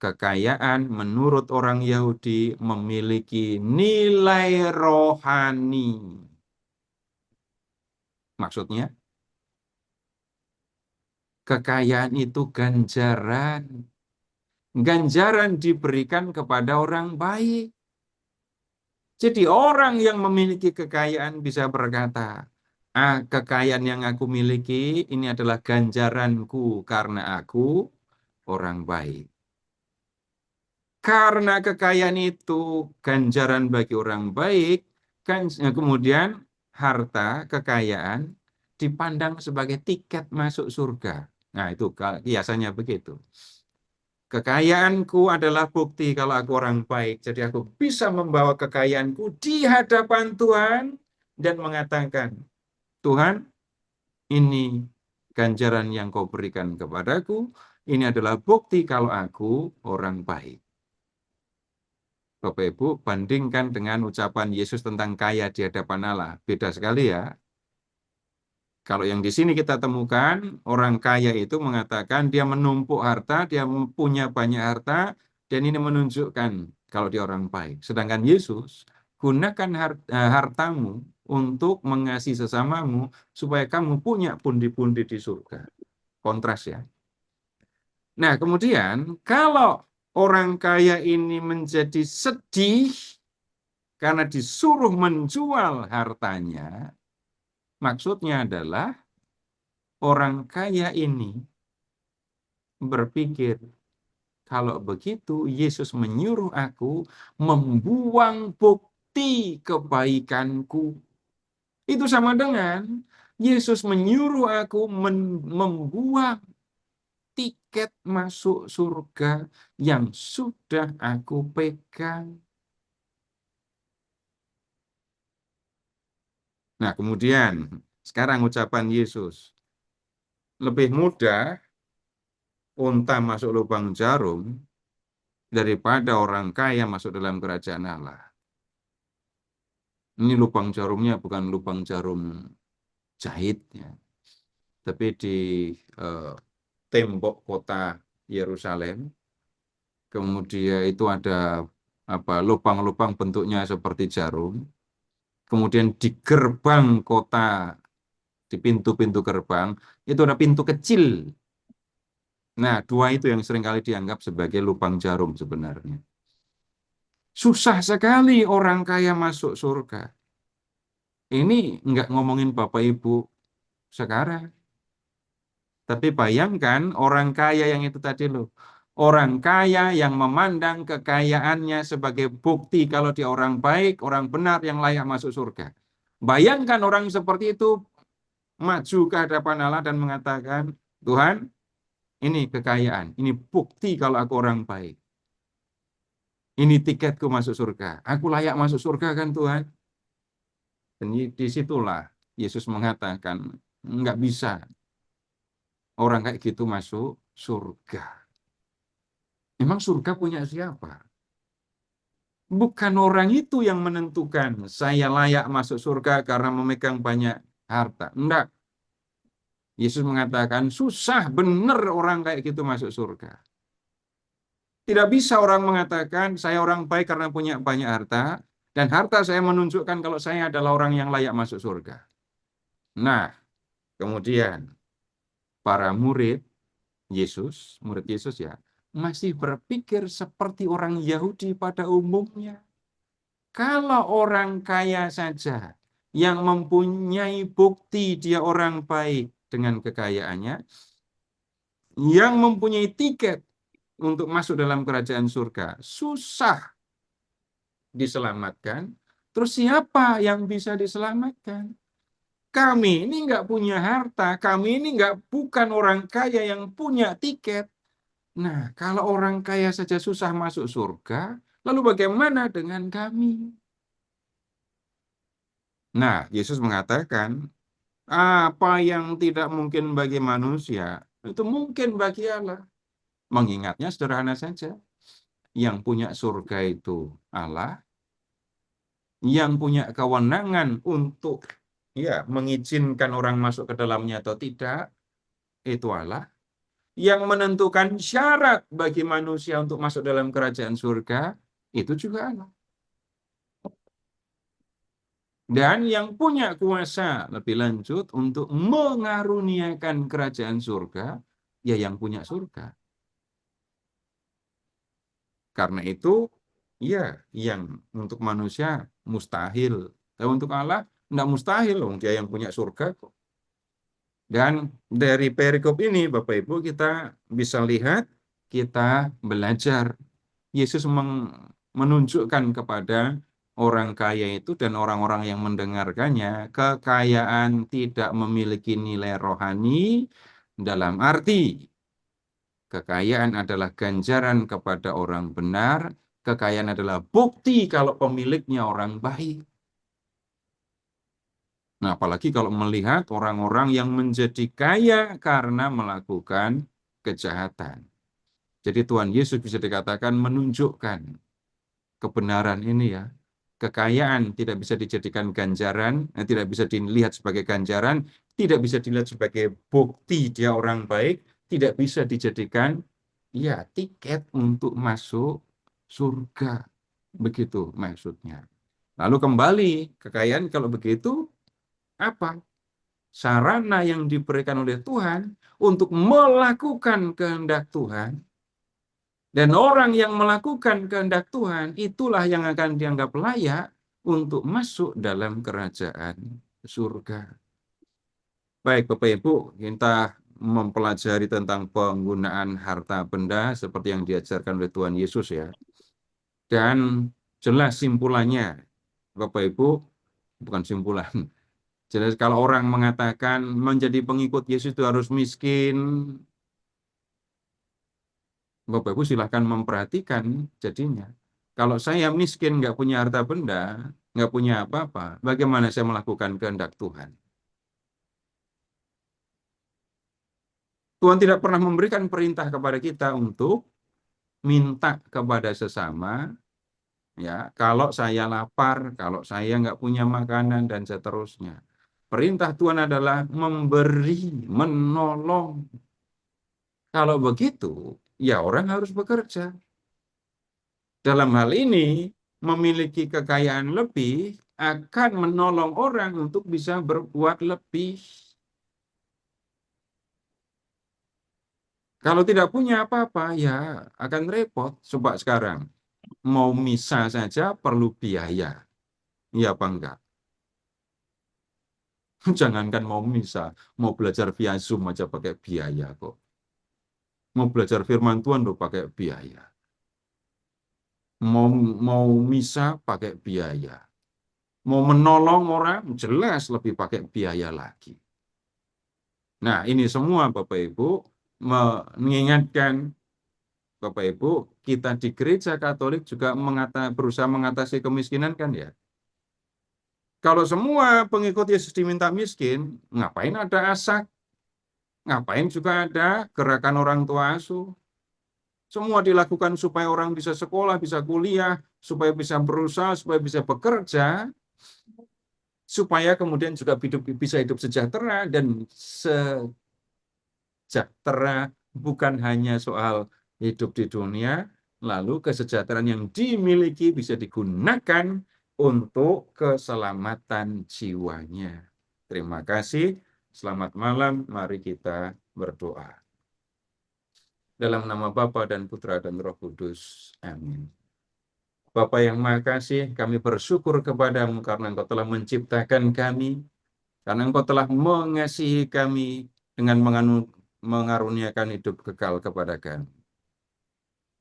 kekayaan menurut orang Yahudi memiliki nilai rohani. Maksudnya, kekayaan itu ganjaran. Ganjaran diberikan kepada orang baik. Jadi orang yang memiliki kekayaan bisa berkata, kekayaan yang aku miliki ini adalah ganjaranku karena aku orang baik. Karena kekayaan itu ganjaran bagi orang baik, kemudian harta, kekayaan dipandang sebagai tiket masuk surga. Nah, itu kiasannya begitu. Kekayaanku adalah bukti kalau aku orang baik. Jadi aku bisa membawa kekayaanku di hadapan Tuhan dan mengatakan, Tuhan, ini ganjaran yang kau berikan kepadaku. Ini adalah bukti kalau aku orang baik. Bapak Ibu, bandingkan dengan ucapan Yesus tentang kaya di hadapan Allah. Beda sekali ya. Kalau yang di sini kita temukan, orang kaya itu mengatakan dia menumpuk harta, dia punya banyak harta, dan ini menunjukkan kalau dia orang baik. Sedangkan Yesus, gunakan hartamu untuk mengasihi sesamamu, supaya kamu punya pundi-pundi di surga. Kontras ya. Nah, kemudian kalau orang kaya ini menjadi sedih karena disuruh menjual hartanya, maksudnya adalah orang kaya ini berpikir, kalau begitu Yesus menyuruh aku membuang bukti kebaikanku. Itu sama dengan Yesus menyuruh aku membuang tiket masuk surga yang sudah aku pegang. Nah, kemudian sekarang ucapan Yesus. Lebih mudah unta masuk lubang jarum daripada orang kaya masuk dalam kerajaan Allah. Ini lubang jarumnya bukan lubang jarum jahit, ya, tapi di tembok kota Yerusalem. Kemudian itu ada lubang-lubang bentuknya seperti jarum. Kemudian di gerbang kota, di pintu-pintu gerbang, itu ada pintu kecil. Nah, dua itu yang seringkali dianggap sebagai lubang jarum sebenarnya. Susah sekali orang kaya masuk surga. Ini nggak ngomongin Bapak Ibu sekarang. Tapi bayangkan orang kaya yang itu tadi loh. Orang kaya yang memandang kekayaannya sebagai bukti kalau dia orang baik, orang benar yang layak masuk surga. Bayangkan orang seperti itu maju ke hadapan Allah dan mengatakan, Tuhan, ini kekayaan, ini bukti kalau aku orang baik. Ini tiketku masuk surga. Aku layak masuk surga kan Tuhan? Dan disitulah Yesus mengatakan, enggak bisa orang kayak gitu masuk surga. Memang surga punya siapa? Bukan orang itu yang menentukan saya layak masuk surga karena memegang banyak harta. Enggak. Yesus mengatakan susah benar orang kayak gitu masuk surga. Tidak bisa orang mengatakan saya orang baik karena punya banyak harta, dan harta saya menunjukkan kalau saya adalah orang yang layak masuk surga. Nah, kemudian para murid Yesus ya, masih berpikir seperti orang Yahudi pada umumnya. Kalau orang kaya saja yang mempunyai bukti dia orang baik dengan kekayaannya, yang mempunyai tiket untuk masuk dalam kerajaan surga, susah diselamatkan. Terus siapa yang bisa diselamatkan? Kami ini nggak punya harta, kami ini bukan orang kaya yang punya tiket. Nah, kalau orang kaya saja susah masuk surga, lalu bagaimana dengan kami? Nah, Yesus mengatakan, apa yang tidak mungkin bagi manusia, itu mungkin bagi Allah. Mengingatnya sederhana saja. Yang punya surga itu Allah, yang punya kewenangan untuk mengizinkan orang masuk ke dalamnya atau tidak, itu Allah. Yang menentukan syarat bagi manusia untuk masuk dalam kerajaan surga, itu juga Allah. Dan yang punya kuasa lebih lanjut untuk mengaruniakan kerajaan surga, ya yang punya surga. Karena itu, ya yang untuk manusia mustahil. Tapi untuk Allah, tidak mustahil, dia yang punya surga kok. Dan dari perikop ini, Bapak Ibu, kita bisa lihat, kita belajar. Yesus menunjukkan kepada orang kaya itu dan orang-orang yang mendengarkannya, kekayaan tidak memiliki nilai rohani dalam arti kekayaan adalah ganjaran kepada orang benar, kekayaan adalah bukti kalau pemiliknya orang baik. Nah, apalagi kalau melihat orang-orang yang menjadi kaya karena melakukan kejahatan. Jadi Tuhan Yesus bisa dikatakan menunjukkan kebenaran ini ya. Kekayaan tidak bisa dijadikan ganjaran, tidak bisa dilihat sebagai ganjaran, tidak bisa dilihat sebagai bukti dia orang baik, tidak bisa dijadikan ya tiket untuk masuk surga. Begitu maksudnya. Lalu kembali, kekayaan kalau begitu apa? Sarana yang diberikan oleh Tuhan untuk melakukan kehendak Tuhan. Dan orang yang melakukan kehendak Tuhan, itulah yang akan dianggap layak untuk masuk dalam kerajaan surga. Baik Bapak Ibu, kita mempelajari tentang penggunaan harta benda seperti yang diajarkan oleh Tuhan Yesus ya. Dan jelas simpulannya, Bapak Ibu, bukan simpulan. Jelas kalau orang mengatakan menjadi pengikut Yesus itu harus miskin, Bapak Ibu silahkan memperhatikan jadinya. Kalau saya miskin, nggak punya harta benda, nggak punya apa-apa, bagaimana saya melakukan kehendak Tuhan? Tuhan tidak pernah memberikan perintah kepada kita untuk minta kepada sesama, ya. Kalau saya lapar, kalau saya nggak punya makanan dan seterusnya. Perintah Tuhan adalah memberi, menolong. Kalau begitu, ya orang harus bekerja. Dalam hal ini, memiliki kekayaan lebih akan menolong orang untuk bisa berbuat lebih. Kalau tidak punya apa-apa, ya akan repot. Coba sekarang, mau misa saja perlu biaya. Iya apa enggak? Jangankan mau misa, mau belajar via Zoom aja pakai biaya kok. Mau belajar firman Tuhan loh pakai biaya. Mau misa pakai biaya. Mau menolong orang, jelas lebih pakai biaya lagi. Nah, ini semua Bapak Ibu mengingatkan Bapak Ibu, kita di gereja Katolik juga berusaha mengatasi kemiskinan kan ya. Kalau semua pengikut Yesus diminta miskin, ngapain ada asak? Ngapain juga ada gerakan orang tua asuh? Semua dilakukan supaya orang bisa sekolah, bisa kuliah, supaya bisa berusaha, supaya bisa bekerja, supaya kemudian juga bisa hidup sejahtera, dan sejahtera bukan hanya soal hidup di dunia, lalu kesejahteraan yang dimiliki bisa digunakan untuk keselamatan jiwanya. Terima kasih, selamat malam, mari kita berdoa. Dalam nama Bapa dan Putra dan Roh Kudus. Amin. Bapa yang Maha Kasih, kami bersyukur kepadamu karena Engkau telah menciptakan kami, karena Engkau telah mengasihi kami dengan mengaruniakan hidup kekal kepada kami.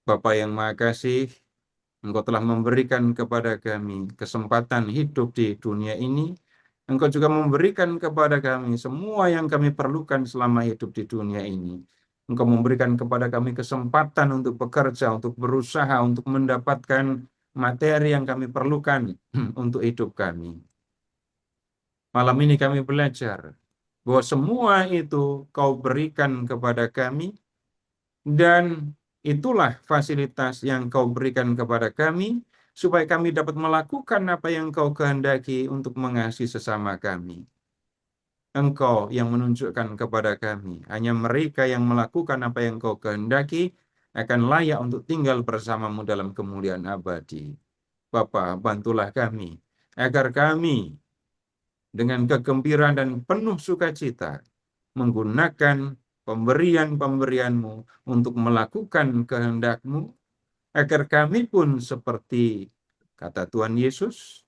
Bapa yang Maha Kasih, Engkau telah memberikan kepada kami kesempatan hidup di dunia ini. Engkau juga memberikan kepada kami semua yang kami perlukan selama hidup di dunia ini. Engkau memberikan kepada kami kesempatan untuk bekerja, untuk berusaha, untuk mendapatkan materi yang kami perlukan untuk hidup kami. Malam ini kami belajar bahwa semua itu Kau berikan kepada kami, dan itulah fasilitas yang Kau berikan kepada kami, supaya kami dapat melakukan apa yang Kau kehendaki untuk mengasihi sesama kami. Engkau yang menunjukkan kepada kami, hanya mereka yang melakukan apa yang Kau kehendaki akan layak untuk tinggal bersamamu dalam kemuliaan abadi. Bapa, bantulah kami, agar kami dengan kegembiraan dan penuh sukacita menggunakan pemberian-pemberian-Mu untuk melakukan kehendak-Mu, agar kami pun seperti kata Tuhan Yesus,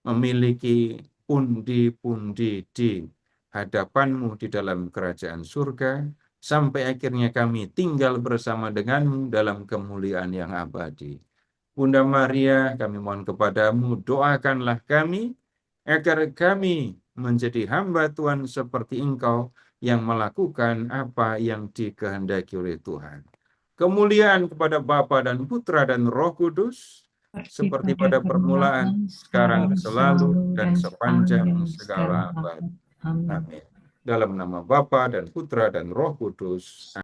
memiliki pundi-pundi di hadapan-Mu di dalam kerajaan surga, sampai akhirnya kami tinggal bersama dengan-Mu dalam kemuliaan yang abadi. Bunda Maria, kami mohon kepadamu, doakanlah kami agar kami menjadi hamba Tuhan seperti Engkau yang melakukan apa yang dikehendaki oleh Tuhan. Kemuliaan kepada Bapa dan Putra dan Roh Kudus, seperti pada permulaan, sekarang, selalu, dan sepanjang segala abad. Amin. Dalam nama Bapa dan Putra dan Roh Kudus.